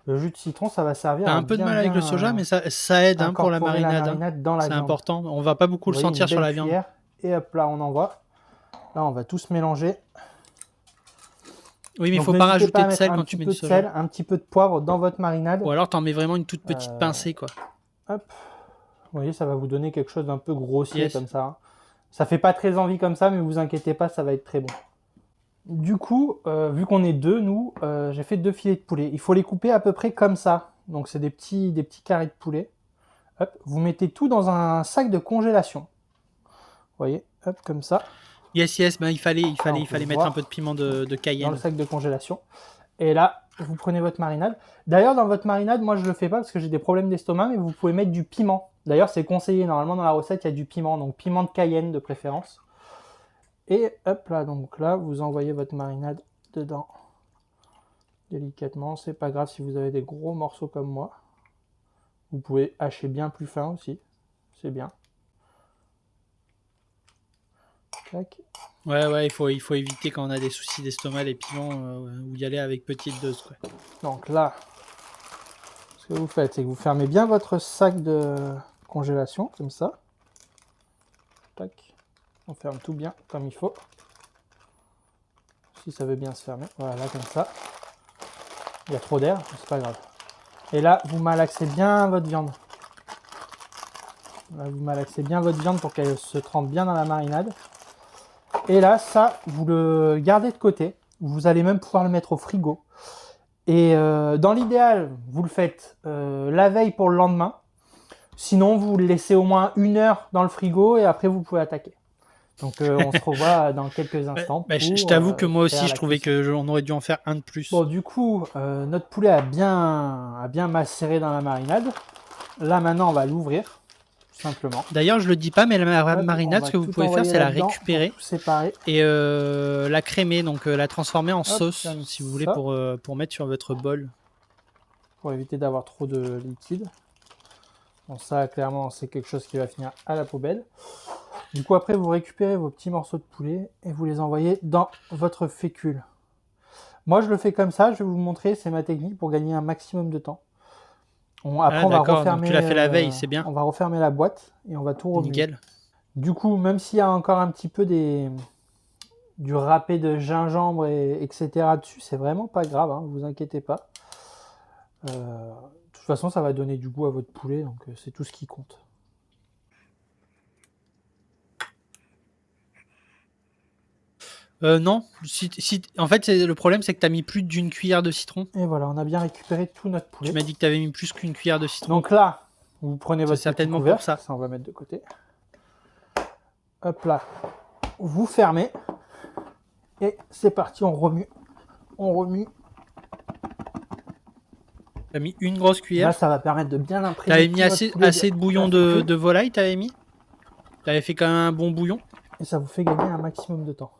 [SPEAKER 2] Le jus de citron, ça va servir
[SPEAKER 1] T'as
[SPEAKER 2] à
[SPEAKER 1] un peu de
[SPEAKER 2] bien,
[SPEAKER 1] mal avec le soja, mais ça aide hein, pour la
[SPEAKER 2] incorporer
[SPEAKER 1] marinade. Hein.
[SPEAKER 2] dans la
[SPEAKER 1] C'est
[SPEAKER 2] viande.
[SPEAKER 1] important. On va pas beaucoup
[SPEAKER 2] Vous
[SPEAKER 1] le
[SPEAKER 2] voyez,
[SPEAKER 1] sentir
[SPEAKER 2] une
[SPEAKER 1] sur la
[SPEAKER 2] belle
[SPEAKER 1] viande.
[SPEAKER 2] cuillère, et hop là, on envoie. Là, on va tous mélanger.
[SPEAKER 1] Oui, mais il
[SPEAKER 2] Donc,
[SPEAKER 1] faut pas
[SPEAKER 2] n'hésitez
[SPEAKER 1] rajouter
[SPEAKER 2] à
[SPEAKER 1] de
[SPEAKER 2] mettre
[SPEAKER 1] sel
[SPEAKER 2] un
[SPEAKER 1] quand
[SPEAKER 2] petit
[SPEAKER 1] tu mets
[SPEAKER 2] peu
[SPEAKER 1] du
[SPEAKER 2] de
[SPEAKER 1] soja.
[SPEAKER 2] sel, un petit peu de poivre dans votre marinade.
[SPEAKER 1] Ou alors t'en mets vraiment une toute petite pincée, quoi.
[SPEAKER 2] Hop. Vous voyez, ça va vous donner quelque chose d'un peu grossier
[SPEAKER 1] Yes.
[SPEAKER 2] comme ça. Hein. Ça fait pas très envie comme ça, mais vous inquiétez pas, ça va être très bon. Du coup, vu qu'on est deux, nous, j'ai fait 2 filets de poulet. Il faut les couper à peu près comme ça. Donc c'est des petits carrés de poulet. Hop, vous mettez tout dans un sac de congélation. Vous voyez, hop, comme ça.
[SPEAKER 1] Yes, yes, ben il fallait mettre un peu de piment de Cayenne.
[SPEAKER 2] Dans le sac de congélation. Et là, vous prenez votre marinade. D'ailleurs, dans votre marinade, moi je le fais pas parce que j'ai des problèmes d'estomac, mais vous pouvez mettre du piment. D'ailleurs, c'est conseillé. Normalement, dans la recette, il y a du piment. Donc piment de Cayenne de préférence. Et hop là, donc là, vous envoyez votre marinade dedans. Délicatement. C'est pas grave si vous avez des gros morceaux comme moi. Vous pouvez hacher bien plus fin aussi. C'est bien. Tac.
[SPEAKER 1] Ouais, il faut éviter quand on a des soucis d'estomac, les piments, ou y aller avec petite dose, quoi.
[SPEAKER 2] Donc là, ce que vous faites, c'est que vous fermez bien votre sac de congélation, comme ça. Tac. On ferme tout bien, comme il faut. Si ça veut bien se fermer. Voilà, comme ça. Il y a trop d'air, c'est pas grave. Et là, vous malaxez bien votre viande. Là, vous malaxez bien votre viande pour qu'elle se trempe bien dans la marinade. Et là, ça, vous le gardez de côté. Vous allez même pouvoir le mettre au frigo. Et dans l'idéal, vous le faites la veille pour le lendemain. Sinon, vous le laissez au moins 1 heure dans le frigo et après, vous pouvez attaquer. Donc, on se revoit dans quelques instants.
[SPEAKER 1] Je t'avoue que moi aussi, je trouvais qu'on aurait dû en faire un de plus.
[SPEAKER 2] Bon, du coup, notre poulet a bien macéré dans la marinade. Là, maintenant, on va l'ouvrir. Simplement.
[SPEAKER 1] D'ailleurs, je le dis pas, mais la marinade, ce que vous pouvez faire, c'est la récupérer et la crémer, donc la transformer en sauce, si vous voulez, pour mettre sur votre bol.
[SPEAKER 2] Pour éviter d'avoir trop de liquide. Bon, ça, clairement, c'est quelque chose qui va finir à la poubelle. Du coup, après, vous récupérez vos petits morceaux de poulet et vous les envoyez dans votre fécule. Moi, je le fais comme ça. Je vais vous montrer, c'est ma technique pour gagner un maximum de temps. Après, on va refermer.
[SPEAKER 1] Tu l'as fait la veille, c'est bien.
[SPEAKER 2] On va refermer la boîte et on va tout remuer.
[SPEAKER 1] Nickel.
[SPEAKER 2] Du coup, même s'il y a encore un petit peu du râpé de gingembre et etc. dessus, c'est vraiment pas grave, hein, vous inquiétez pas. De toute façon, ça va donner du goût à votre poulet, donc c'est tout ce qui compte.
[SPEAKER 1] Non, en fait, le problème, c'est que tu as mis plus d'une cuillère de citron.
[SPEAKER 2] Et voilà, on a bien récupéré tout notre poulet.
[SPEAKER 1] Tu m'as dit que tu avais mis plus qu'une cuillère de citron.
[SPEAKER 2] Donc là, vous prenez
[SPEAKER 1] C'est
[SPEAKER 2] votre petit
[SPEAKER 1] certainement pour
[SPEAKER 2] couvercle,
[SPEAKER 1] ça.
[SPEAKER 2] on va mettre de côté. Hop là, vous fermez. Et c'est parti, on remue. On remue.
[SPEAKER 1] Tu as mis une grosse
[SPEAKER 2] Là,
[SPEAKER 1] cuillère.
[SPEAKER 2] ça va permettre de bien
[SPEAKER 1] Tu
[SPEAKER 2] imprégner.
[SPEAKER 1] avais mis
[SPEAKER 2] tout votre
[SPEAKER 1] assez
[SPEAKER 2] poulet
[SPEAKER 1] de bouillon
[SPEAKER 2] bien fécule.
[SPEAKER 1] de volaille, tu avais mis. Tu avais fait quand même un bon bouillon.
[SPEAKER 2] Et ça vous fait gagner un maximum de temps.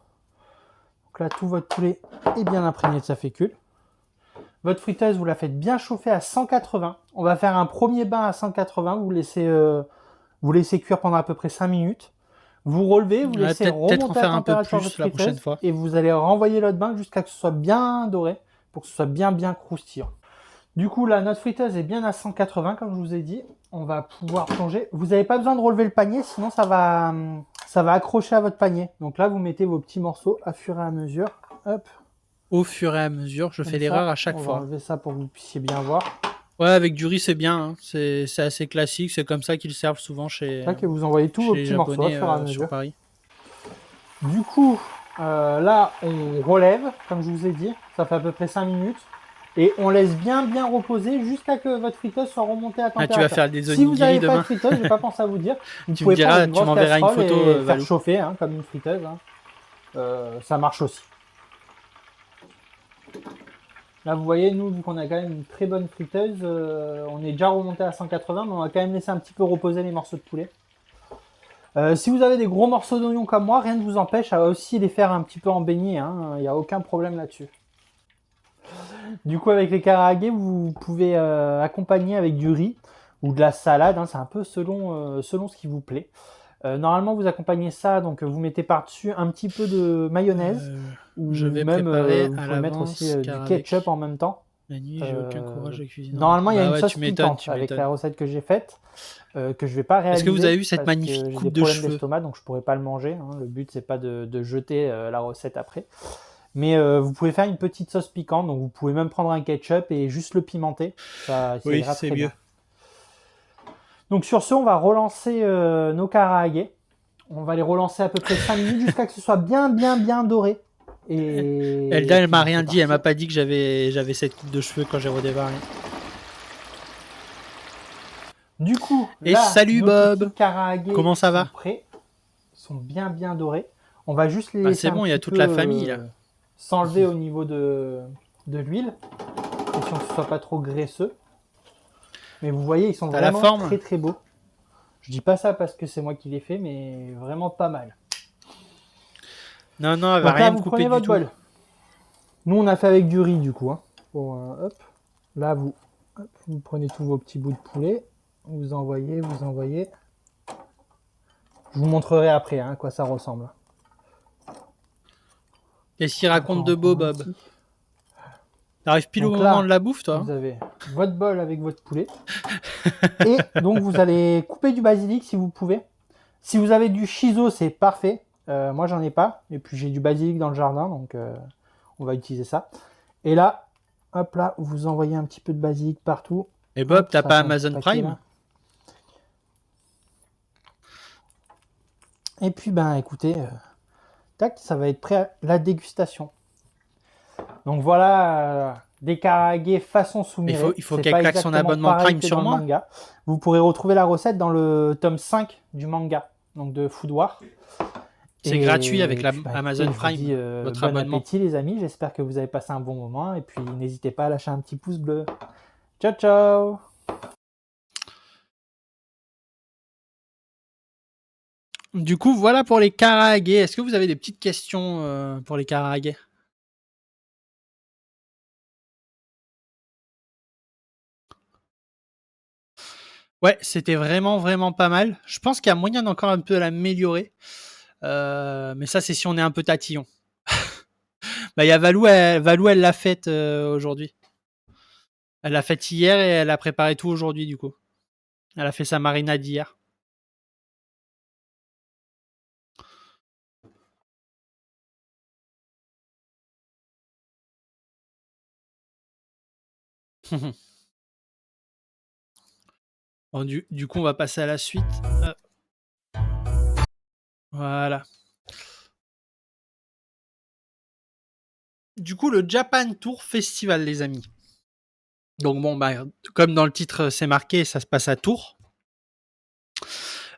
[SPEAKER 2] Donc là, tout votre poulet est bien imprégné de sa fécule. Votre friteuse, vous la faites bien chauffer à 180. On va faire un premier bain à 180. Vous laissez cuire pendant à peu près 5 minutes. Vous relevez, vous
[SPEAKER 1] Ouais,
[SPEAKER 2] laissez
[SPEAKER 1] peut-être
[SPEAKER 2] remonter
[SPEAKER 1] en faire
[SPEAKER 2] la
[SPEAKER 1] un peu
[SPEAKER 2] température de
[SPEAKER 1] plus
[SPEAKER 2] votre
[SPEAKER 1] la prochaine
[SPEAKER 2] friteuse
[SPEAKER 1] fois.
[SPEAKER 2] et vous allez renvoyer l'autre bain jusqu'à ce que ce soit bien doré pour que ce soit bien croustillant. Du coup, là, notre friteuse est bien à 180, comme je vous ai dit. On va pouvoir plonger. Vous n'avez pas besoin de relever le panier, sinon ça va accrocher à votre panier. Donc là, vous mettez vos petits morceaux à fur et à mesure. Hop.
[SPEAKER 1] Au fur et à mesure, je
[SPEAKER 2] Comme
[SPEAKER 1] fais
[SPEAKER 2] ça,
[SPEAKER 1] l'erreur à chaque
[SPEAKER 2] on va
[SPEAKER 1] fois.
[SPEAKER 2] enlever ça pour que vous puissiez bien voir.
[SPEAKER 1] Ouais, avec du riz, c'est bien. Hein. C'est assez classique. C'est comme ça qu'ils servent souvent chez
[SPEAKER 2] Tac, et vous envoyez tous vos
[SPEAKER 1] les
[SPEAKER 2] petits morceaux à
[SPEAKER 1] Japonais
[SPEAKER 2] fur et à
[SPEAKER 1] sur
[SPEAKER 2] mesure.
[SPEAKER 1] Paris.
[SPEAKER 2] Du coup, là, on relève, comme je vous ai dit. Ça fait à peu près 5 minutes. Et on laisse bien reposer jusqu'à que votre friteuse soit remontée à
[SPEAKER 1] Ah,
[SPEAKER 2] température.
[SPEAKER 1] tu vas faire des
[SPEAKER 2] Si vous
[SPEAKER 1] onigiri
[SPEAKER 2] n'avez pas de
[SPEAKER 1] demain.
[SPEAKER 2] friteuse, je n'ai pas pensé à vous dire, vous
[SPEAKER 1] Tu
[SPEAKER 2] pouvez
[SPEAKER 1] me diras,
[SPEAKER 2] prendre une
[SPEAKER 1] tu
[SPEAKER 2] grosse
[SPEAKER 1] m'enverras une
[SPEAKER 2] casserole
[SPEAKER 1] photo,
[SPEAKER 2] et faire
[SPEAKER 1] Valou.
[SPEAKER 2] chauffer comme une friteuse. Ça marche aussi. Là, vous voyez, nous, vu qu'on a quand même une très bonne friteuse, on est déjà remonté à 180, mais on va quand même laisser un petit peu reposer les morceaux de poulet. Si vous avez des gros morceaux d'oignon comme moi, rien ne vous empêche à aussi les faire un petit peu en beignet. Il n'y a aucun problème là-dessus. Du coup, avec les karaage, vous pouvez accompagner avec du riz ou de la salade. C'est un peu selon ce qui vous plaît. Normalement, vous accompagnez ça, donc vous mettez par-dessus un petit peu de mayonnaise. Ou
[SPEAKER 1] Je vais
[SPEAKER 2] même,
[SPEAKER 1] préparer
[SPEAKER 2] vous
[SPEAKER 1] à
[SPEAKER 2] pouvez mettre
[SPEAKER 1] l'avance,
[SPEAKER 2] aussi du
[SPEAKER 1] car
[SPEAKER 2] ketchup
[SPEAKER 1] avec
[SPEAKER 2] en même temps.
[SPEAKER 1] la nuit, j'ai aucun courage de cuisiner.
[SPEAKER 2] Normalement, il y a
[SPEAKER 1] Bah
[SPEAKER 2] une
[SPEAKER 1] ouais,
[SPEAKER 2] sauce
[SPEAKER 1] tu m'étonnes,
[SPEAKER 2] piquante avec la recette que j'ai faite, que je vais pas réaliser.
[SPEAKER 1] Est-ce que vous avez vu cette
[SPEAKER 2] parce
[SPEAKER 1] magnifique
[SPEAKER 2] que j'ai
[SPEAKER 1] coupe
[SPEAKER 2] des
[SPEAKER 1] de
[SPEAKER 2] problèmes
[SPEAKER 1] cheveux?
[SPEAKER 2] d'estomac, donc je pourrais pas le manger. Le but, c'est pas de jeter la recette après. Mais vous pouvez faire une petite sauce piquante, donc vous pouvez même prendre un ketchup et juste le pimenter. Ça
[SPEAKER 1] Oui,
[SPEAKER 2] ira
[SPEAKER 1] c'est
[SPEAKER 2] très
[SPEAKER 1] mieux.
[SPEAKER 2] bien. Donc sur ce, on va relancer nos karaage. On va les relancer à peu près 5 minutes jusqu'à ce que ce soit bien doré. Et
[SPEAKER 1] Elda, elle
[SPEAKER 2] puis,
[SPEAKER 1] m'a
[SPEAKER 2] bah,
[SPEAKER 1] rien
[SPEAKER 2] c'est
[SPEAKER 1] dit, elle
[SPEAKER 2] parti.
[SPEAKER 1] m'a pas dit que j'avais cette coupe de cheveux quand j'ai redémarré.
[SPEAKER 2] Du coup,
[SPEAKER 1] Et
[SPEAKER 2] là,
[SPEAKER 1] salut
[SPEAKER 2] nos
[SPEAKER 1] Bob.
[SPEAKER 2] petits karaage
[SPEAKER 1] Comment ça va?
[SPEAKER 2] sont prêts, sont bien dorés. On va juste les
[SPEAKER 1] Bah,
[SPEAKER 2] laisser
[SPEAKER 1] c'est
[SPEAKER 2] un
[SPEAKER 1] bon, il y a
[SPEAKER 2] petit
[SPEAKER 1] toute
[SPEAKER 2] peu
[SPEAKER 1] la famille là.
[SPEAKER 2] s'enlever au niveau de l'huile, question que ce soit pas trop graisseux. Mais vous voyez, ils sont
[SPEAKER 1] T'as la
[SPEAKER 2] vraiment
[SPEAKER 1] forme?
[SPEAKER 2] très beaux. Je dis pas ça parce que c'est moi qui les fais, mais vraiment pas mal.
[SPEAKER 1] Non, elle va
[SPEAKER 2] Donc là,
[SPEAKER 1] rien me
[SPEAKER 2] vous
[SPEAKER 1] couper
[SPEAKER 2] prenez
[SPEAKER 1] du
[SPEAKER 2] votre
[SPEAKER 1] tout.
[SPEAKER 2] bol. Nous, on a fait avec du riz du coup. Bon, hop. Là, vous prenez tous vos petits bouts de poulet. Vous envoyez. Je vous montrerai après à quoi ça ressemble.
[SPEAKER 1] Et s'il raconte de beau, Bob?
[SPEAKER 2] Petit.
[SPEAKER 1] T'arrives pile
[SPEAKER 2] Donc
[SPEAKER 1] au
[SPEAKER 2] là,
[SPEAKER 1] moment de la bouffe, toi?
[SPEAKER 2] Vous avez votre bol avec votre poulet. Et donc, vous allez couper du basilic si vous pouvez. Si vous avez du shiso, c'est parfait. Moi, j'en ai pas. Et puis, j'ai du basilic dans le jardin, donc on va utiliser ça. Et là, hop là, vous envoyez un petit peu de basilic partout.
[SPEAKER 1] Et Bob,
[SPEAKER 2] Hop,
[SPEAKER 1] t'as
[SPEAKER 2] ça
[SPEAKER 1] pas
[SPEAKER 2] fait un
[SPEAKER 1] Amazon
[SPEAKER 2] petit paquet,
[SPEAKER 1] Prime?
[SPEAKER 2] là. Et puis, ben, écoutez, tac, ça va être prêt à la dégustation. Donc voilà, des karaage façon sumire.
[SPEAKER 1] Il faut
[SPEAKER 2] C'est
[SPEAKER 1] qu'elle
[SPEAKER 2] pas
[SPEAKER 1] claque son
[SPEAKER 2] exactement
[SPEAKER 1] abonnement
[SPEAKER 2] pareil
[SPEAKER 1] Prime
[SPEAKER 2] que
[SPEAKER 1] sur
[SPEAKER 2] dans le
[SPEAKER 1] moi.
[SPEAKER 2] manga. Vous pourrez retrouver la recette dans le tome 5 du manga, donc de Food War.
[SPEAKER 1] C'est
[SPEAKER 2] Et
[SPEAKER 1] gratuit avec
[SPEAKER 2] puis,
[SPEAKER 1] Amazon
[SPEAKER 2] écoutez, je
[SPEAKER 1] Prime,
[SPEAKER 2] vous dis,
[SPEAKER 1] votre
[SPEAKER 2] bon
[SPEAKER 1] abonnement.
[SPEAKER 2] appétit les amis, j'espère que vous avez passé un bon moment et puis n'hésitez pas à lâcher un petit pouce bleu. Ciao ciao.
[SPEAKER 1] Du coup, voilà pour les karaage. Est-ce que vous avez des petites questions pour les karaage? Ouais, c'était vraiment pas mal. Je pense qu'il y a moyen d'encore un peu l'améliorer. Mais ça, c'est si on est un peu tatillon. Bah, il y a Valou, elle l'a faite aujourd'hui. Elle l'a faite hier et elle a préparé tout aujourd'hui, du coup. Elle a fait sa marinade hier. Bon, du coup, on va passer à la suite. Voilà. Du coup, le Japan Tour Festival, les amis. Donc bon, bah, comme dans le titre, c'est marqué, ça se passe à Tours.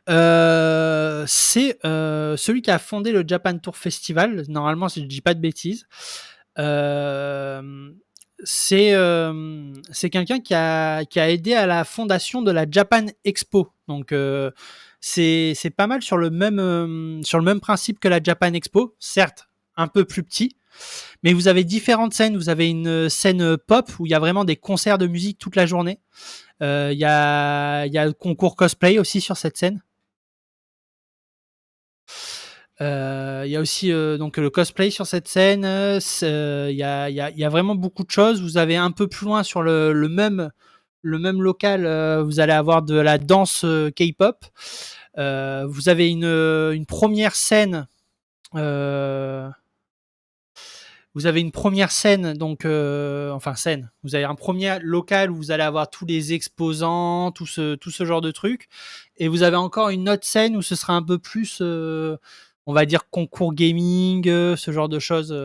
[SPEAKER 1] C'est celui qui a fondé le Japan Tour Festival. Normalement, si je dis pas de bêtises. C'est quelqu'un qui a aidé à la fondation de la Japan Expo. Donc c'est pas mal sur le même principe que la Japan Expo, certes un peu plus petit, mais vous avez différentes scènes. Vous avez une scène pop où il y a vraiment des concerts de musique toute la journée. Il y a le concours cosplay aussi sur cette scène. Il y a aussi donc le cosplay sur cette scène. Il y a vraiment beaucoup de choses. Vous avez un peu plus loin sur le même local, vous allez avoir de la danse K-pop. Vous avez une première scène. Vous avez une première scène, donc enfin scène. Vous avez un premier local où vous allez avoir tous les exposants, tout ce genre de trucs, et vous avez encore une autre scène où ce sera un peu plus, on va dire concours gaming, ce genre de choses.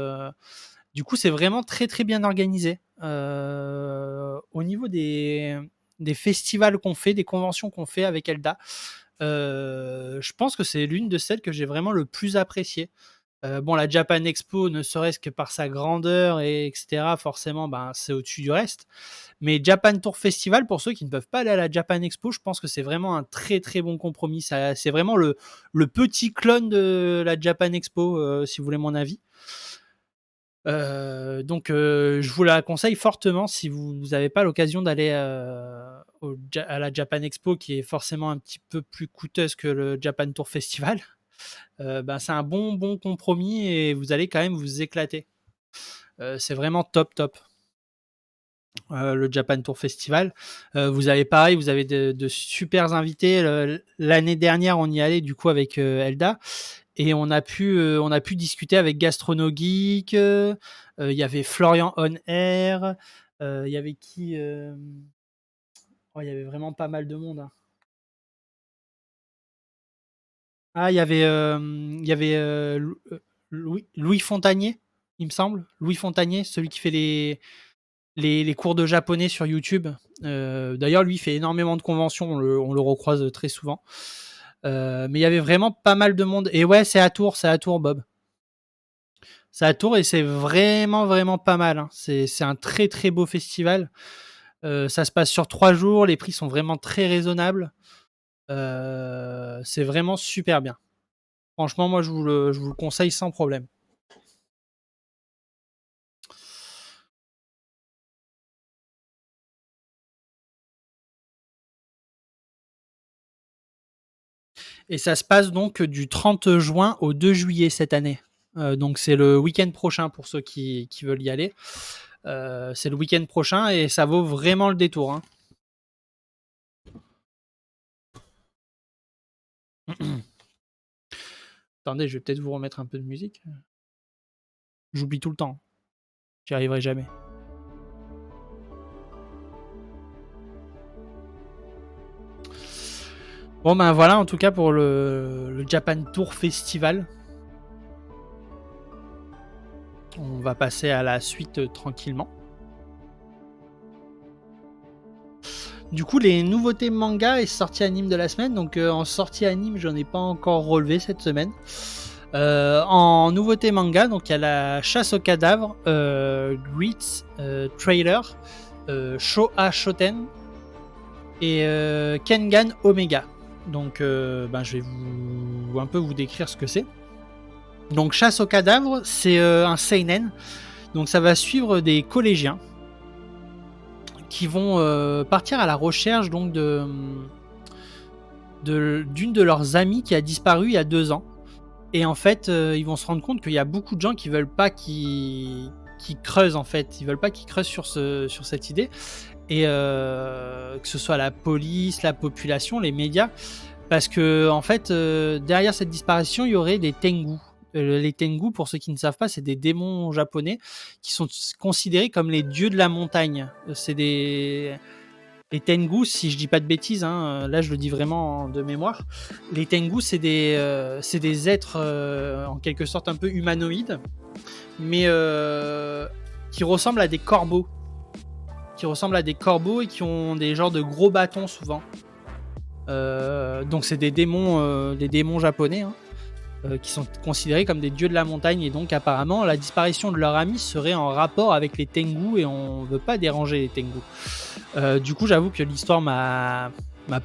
[SPEAKER 1] Du coup, c'est vraiment très très bien organisé. Au niveau des festivals qu'on fait, des conventions qu'on fait avec Elda, je pense que c'est l'une de celles que j'ai vraiment le plus appréciée. Bon, la Japan Expo, ne serait-ce que par sa grandeur et etc., forcément, ben, c'est au-dessus du reste. Mais Japan Tour Festival, pour ceux qui ne peuvent pas aller à la Japan Expo, je pense que c'est vraiment un très très bon compromis. C'est vraiment le petit clone de la Japan Expo, si vous voulez mon avis. Donc, je vous la conseille fortement si vous n'avez pas l'occasion d'aller à la Japan Expo, qui est forcément un petit peu plus coûteuse que le Japan Tour Festival. Ben, c'est un bon compromis et vous allez quand même vous éclater. C'est vraiment top top. Le Japan Tour Festival. Vous avez pareil, vous avez de super invités. L'année dernière, on y allait du coup avec Elda et on a pu discuter avec Gastrono Geek. Il y avait Florian On Air. Il y avait qui oh, il y avait vraiment pas mal de monde. Hein. Ah, il y avait Louis Fontanier, il me semble. Louis Fontanier, celui qui fait les cours de japonais sur YouTube. D'ailleurs, lui, il fait énormément de conventions, on le recroise très souvent. Mais il y avait vraiment pas mal de monde. Et ouais, c'est à Tours, Bob. C'est à Tours et c'est vraiment pas mal. Hein. C'est un très très beau festival. Ça se passe sur 3 jours, les prix sont vraiment très raisonnables. C'est vraiment super bien. Franchement, moi, je vous le conseille sans problème. Et ça se passe donc du 30 juin au 2 juillet cette année. Donc c'est le week-end prochain pour ceux qui veulent y aller. C'est le week-end prochain et ça vaut vraiment le détour. Hein. Attendez, je vais peut-être vous remettre un peu de musique. J'oublie tout le temps. J'y arriverai jamais. Bon ben voilà en tout cas pour le Japan Tour Festival. On va passer à la suite tranquillement. Du coup, les nouveautés manga et sorties anime de la semaine. Donc en sortie anime, j'en ai pas encore relevé cette semaine. En nouveauté manga, donc il y a la chasse aux cadavres, Greets, Trailer, Showa Shoten et Kengan Omega. Donc je vais un peu vous décrire ce que c'est. Donc chasse aux cadavres, c'est un seinen. Donc ça va suivre des collégiens qui vont partir à la recherche donc d'une de leurs amies qui a disparu il y a 2 ans. Et en fait, ils vont se rendre compte qu'il y a beaucoup de gens qui veulent pas qu'ils creusent en fait. Ils veulent pas qu'ils creusent sur cette idée. Et que ce soit la police, la population, les médias. Parce que en fait, derrière cette disparition, il y aurait des Tengu. Les Tengu, pour ceux qui ne savent pas, c'est des démons japonais qui sont considérés comme les dieux de la montagne. C'est des Les Tengu, si je dis pas de bêtises, hein, là je le dis vraiment de mémoire, les Tengu c'est des êtres en quelque sorte un peu humanoïdes, mais qui ressemblent à des corbeaux. Et qui ont des genres de gros bâtons souvent. Donc c'est des démons japonais, hein, qui sont considérés comme des dieux de la montagne, et donc apparemment la disparition de leur ami serait en rapport avec les Tengu, et on veut pas déranger les Tengu. Du coup j'avoue que l'histoire m'a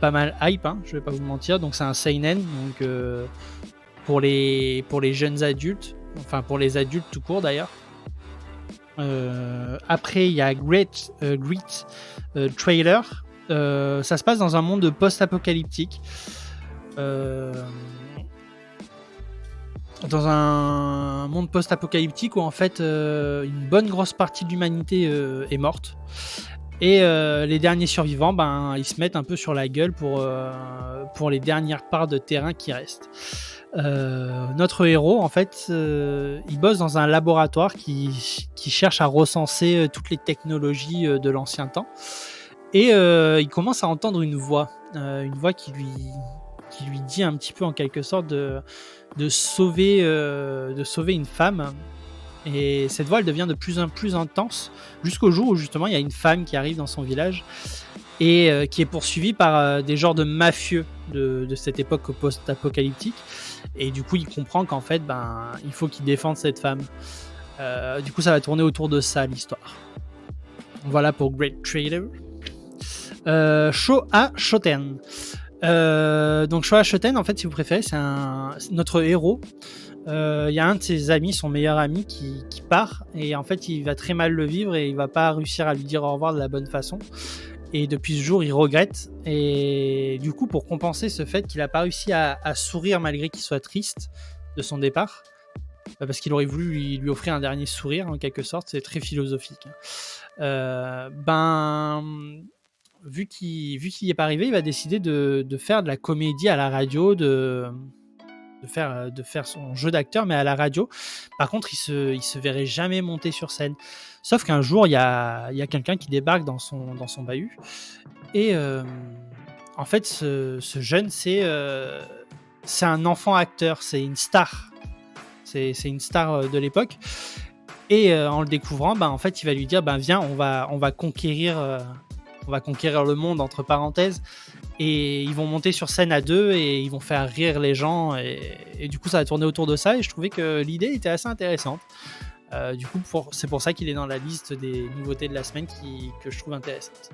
[SPEAKER 1] pas mal hype, hein, je vais pas vous mentir. Donc c'est un seinen, donc pour les jeunes adultes, enfin pour les adultes tout court d'ailleurs. Après il y a Great Trailer. Ça se passe dans un monde post-apocalyptique. Dans un monde post-apocalyptique où en fait une bonne grosse partie de l'humanité est morte. Et les derniers survivants, ils se mettent un peu sur la gueule pour les dernières parts de terrain qui restent. Notre héros, en fait, il bosse dans un laboratoire qui cherche à recenser toutes les technologies de l'ancien temps. Et il commence à entendre une voix qui lui dit un petit peu en quelque sorte de sauver une femme. Et cette voix, elle devient de plus en plus intense, jusqu'au jour où justement il y a une femme qui arrive dans son village et qui est poursuivie par des genres de mafieux de cette époque post-apocalyptique. Et du coup, il comprend qu'en fait, il faut qu'il défende cette femme. Du coup, ça va tourner autour de ça, l'histoire. Voilà pour Great Trailer. Showa Shoten. Donc Showa Shoten, en fait, si vous préférez, c'est notre héros. Il y a un de ses amis, son meilleur ami, qui part, et en fait il va très mal le vivre et il va pas réussir à lui dire au revoir de la bonne façon. Et depuis ce jour il regrette, et du coup pour compenser ce fait qu'il a pas réussi à sourire malgré qu'il soit triste de son départ, parce qu'il aurait voulu lui offrir un dernier sourire en quelque sorte, c'est très philosophique. Vu qu'il y est pas arrivé, il va décider de faire de la comédie à la radio, de faire son jeu d'acteur, mais à la radio. Par contre, il se verrait jamais monter sur scène. Sauf qu'un jour, il y a quelqu'un qui débarque dans son bahut. Et en fait, ce jeune, c'est un enfant acteur, c'est une star. C'est une star de l'époque. Et en le découvrant, en fait, il va lui dire, viens, on va conquérir le monde, entre parenthèses. Et ils vont monter sur scène à deux et ils vont faire rire les gens, et du coup ça va tourner autour de ça, et je trouvais que l'idée était assez intéressante. Du coup c'est pour ça qu'il est dans la liste des nouveautés de la semaine que je trouve intéressante.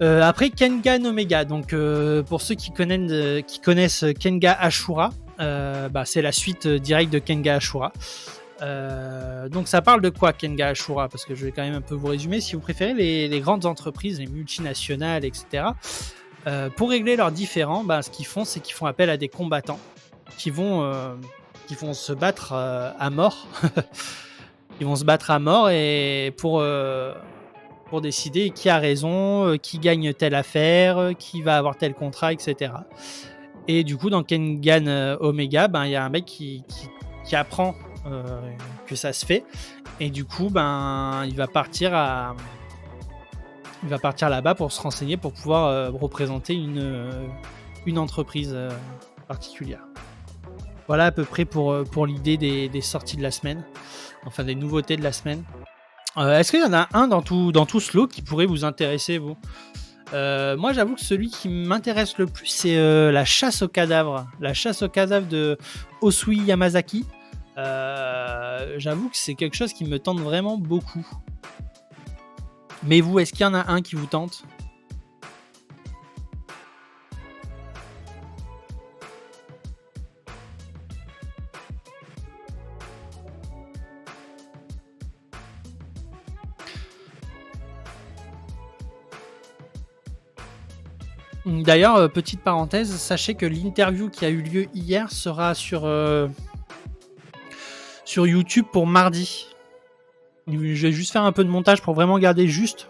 [SPEAKER 1] Après Kengan Omega, donc pour ceux qui connaissent Kenga Ashura, c'est la suite directe de Kenga Ashura. Donc ça parle de quoi, Kenga Ashura? Parce que je vais quand même un peu vous résumer si vous préférez. Les grandes entreprises, les multinationales, etc., pour régler leurs différends, ce qu'ils font, c'est qu'ils font appel à des combattants qui vont se battre à mort. Ils vont se battre à mort, et pour décider qui a raison, qui gagne telle affaire, qui va avoir tel contrat, etc. Et du coup, dans Kengan Omega, il y a un mec qui apprend que ça se fait, et du coup, il va partir là-bas pour se renseigner, pour pouvoir représenter une entreprise particulière. Voilà à peu près pour l'idée des sorties de la semaine, enfin des nouveautés de la semaine. Est-ce qu'il y en a un dans tout ce lot qui pourrait vous intéresser, vous? Moi, j'avoue que celui qui m'intéresse le plus, c'est la chasse aux cadavres. La chasse aux cadavres de Osui Yamazaki. J'avoue que c'est quelque chose qui me tente vraiment beaucoup. Mais vous, est-ce qu'il y en a un qui vous tente? D'ailleurs, petite parenthèse, sachez que l'interview qui a eu lieu hier sera sur YouTube pour mardi. Je vais juste faire un peu de montage pour vraiment garder juste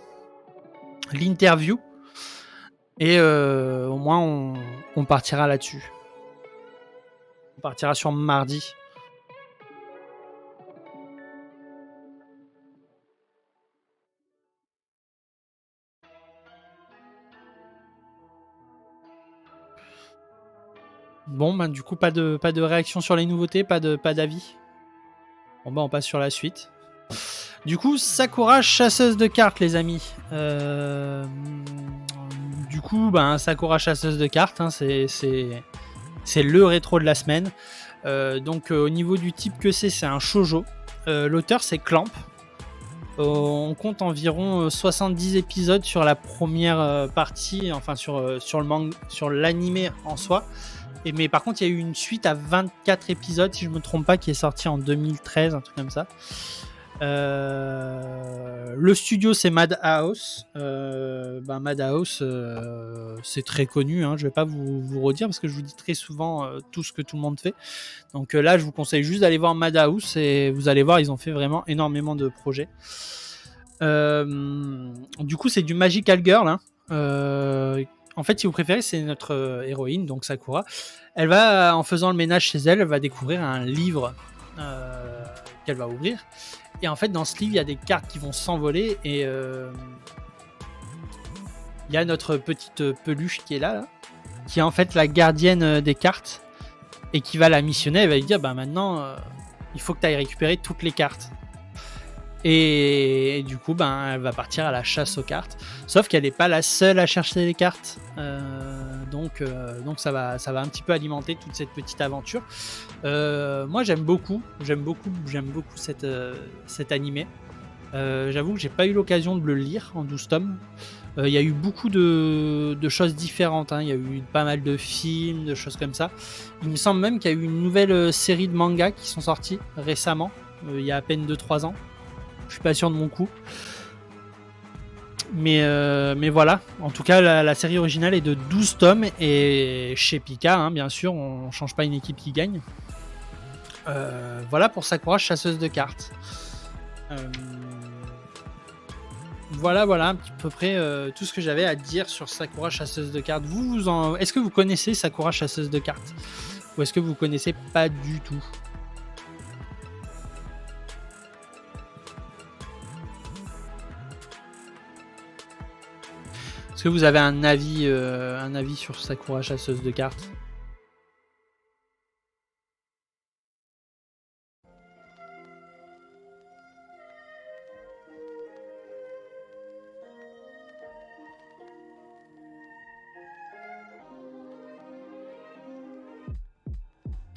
[SPEAKER 1] l'interview. Et au moins, on partira là-dessus. On partira sur mardi. Bon, ben, du coup, pas de réaction sur les nouveautés, pas d'avis. Bon, bah, on passe sur la suite. Du coup, Sakura, chasseuse de cartes, les amis. Du coup, ben, Sakura, chasseuse de cartes, hein, c'est le rétro de la semaine. Donc, au niveau du type que c'est un shoujo. L'auteur, c'est Clamp. On compte environ 70 épisodes sur la première partie, enfin sur l'animé en soi. Mais par contre, il y a eu une suite à 24 épisodes, si je ne me trompe pas, qui est sortie en 2013, un truc comme ça. Le studio, c'est Madhouse. Madhouse, c'est très connu. Hein, je ne vais pas vous redire parce que je vous dis très souvent tout ce que tout le monde fait. Donc là, je vous conseille juste d'aller voir Madhouse et vous allez voir, ils ont fait vraiment énormément de projets. Du coup, c'est du Magical Girl. Hein. En fait, si vous préférez, c'est notre héroïne, donc Sakura. Elle va, en faisant le ménage chez elle, elle va découvrir un livre qu'elle va ouvrir. Et en fait, dans ce livre, il y a des cartes qui vont s'envoler et il y a notre petite peluche qui est là, qui est en fait la gardienne des cartes et qui va la missionner. Elle va lui dire, bah maintenant, il faut que tu ailles récupérer toutes les cartes. Et du coup, ben, elle va partir à la chasse aux cartes. Sauf qu'elle n'est pas la seule à chercher les cartes. Donc ça va un petit peu alimenter toute cette petite aventure. Moi, j'aime beaucoup cet animé. J'avoue que j'ai pas eu l'occasion de le lire en 12 tomes. Il y a eu beaucoup de choses différentes. Hein. Il y a eu pas mal de films, de choses comme ça. Il me semble même qu'il y a eu une nouvelle série de mangas qui sont sortis récemment, il y a à peine 2-3 ans. Je suis pas sûr de mon coup. Mais voilà. En tout cas, la série originale est de 12 tomes. Et chez Pika, hein, bien sûr, on change pas une équipe qui gagne. Voilà pour Sakura, chasseuse de cartes. Voilà, à peu près tout ce que j'avais à dire sur Sakura, chasseuse de cartes. Est-ce que vous connaissez Sakura, chasseuse de cartes? Ou est-ce que vous connaissez pas du tout? Est-ce que vous avez un avis sur Sakura, chasseuse de cartes?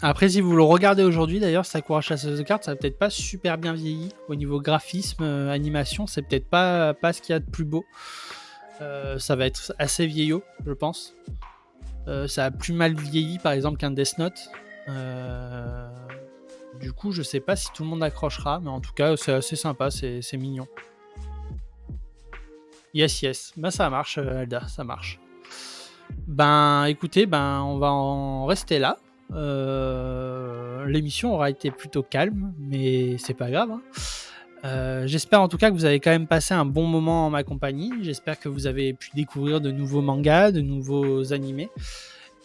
[SPEAKER 1] Après, si vous le regardez aujourd'hui, d'ailleurs, Sakura, chasseuse de cartes, ça va peut-être pas super bien vieilli. Au niveau graphisme, animation, c'est peut-être pas ce qu'il y a de plus beau. Ça va être assez vieillot, je pense. Ça a plus mal vieilli, par exemple, qu'un Death Note. Du coup, je sais pas si tout le monde accrochera, mais en tout cas, c'est assez sympa, c'est mignon. Yes. Ben, ça marche, Alda, ça marche. Ben, écoutez, on va en rester là. L'émission aura été plutôt calme, mais c'est pas grave. Hein. J'espère en tout cas que vous avez quand même passé un bon moment en ma compagnie. J'espère que vous avez pu découvrir de nouveaux mangas, de nouveaux animés.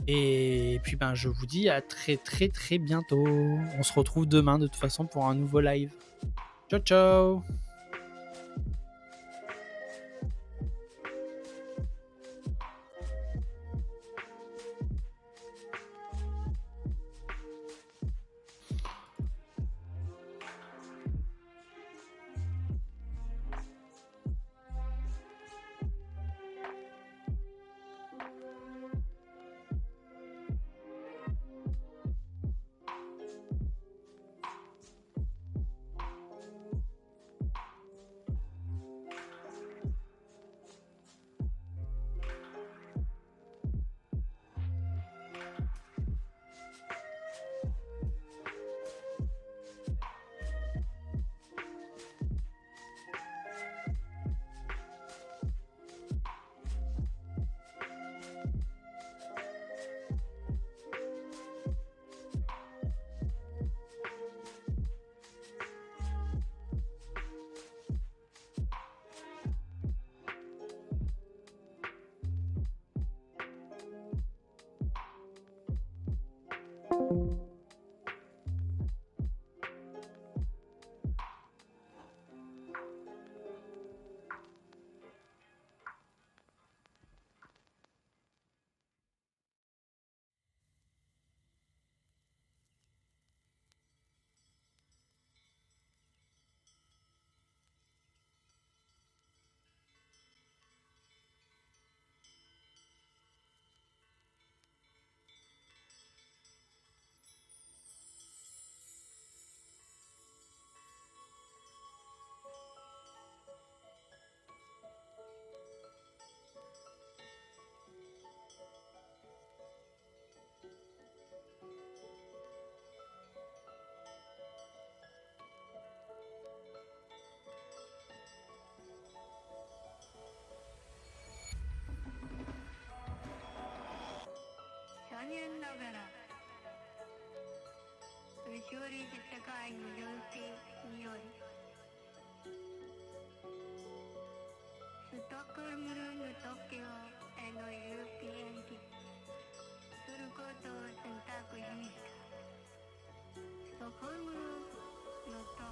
[SPEAKER 1] Et puis je vous dis à très bientôt. On se retrouve demain de toute façon pour un nouveau live. Ciao.
[SPEAKER 4] トコルムの時を有権利することを選択しました。ストックホルムの時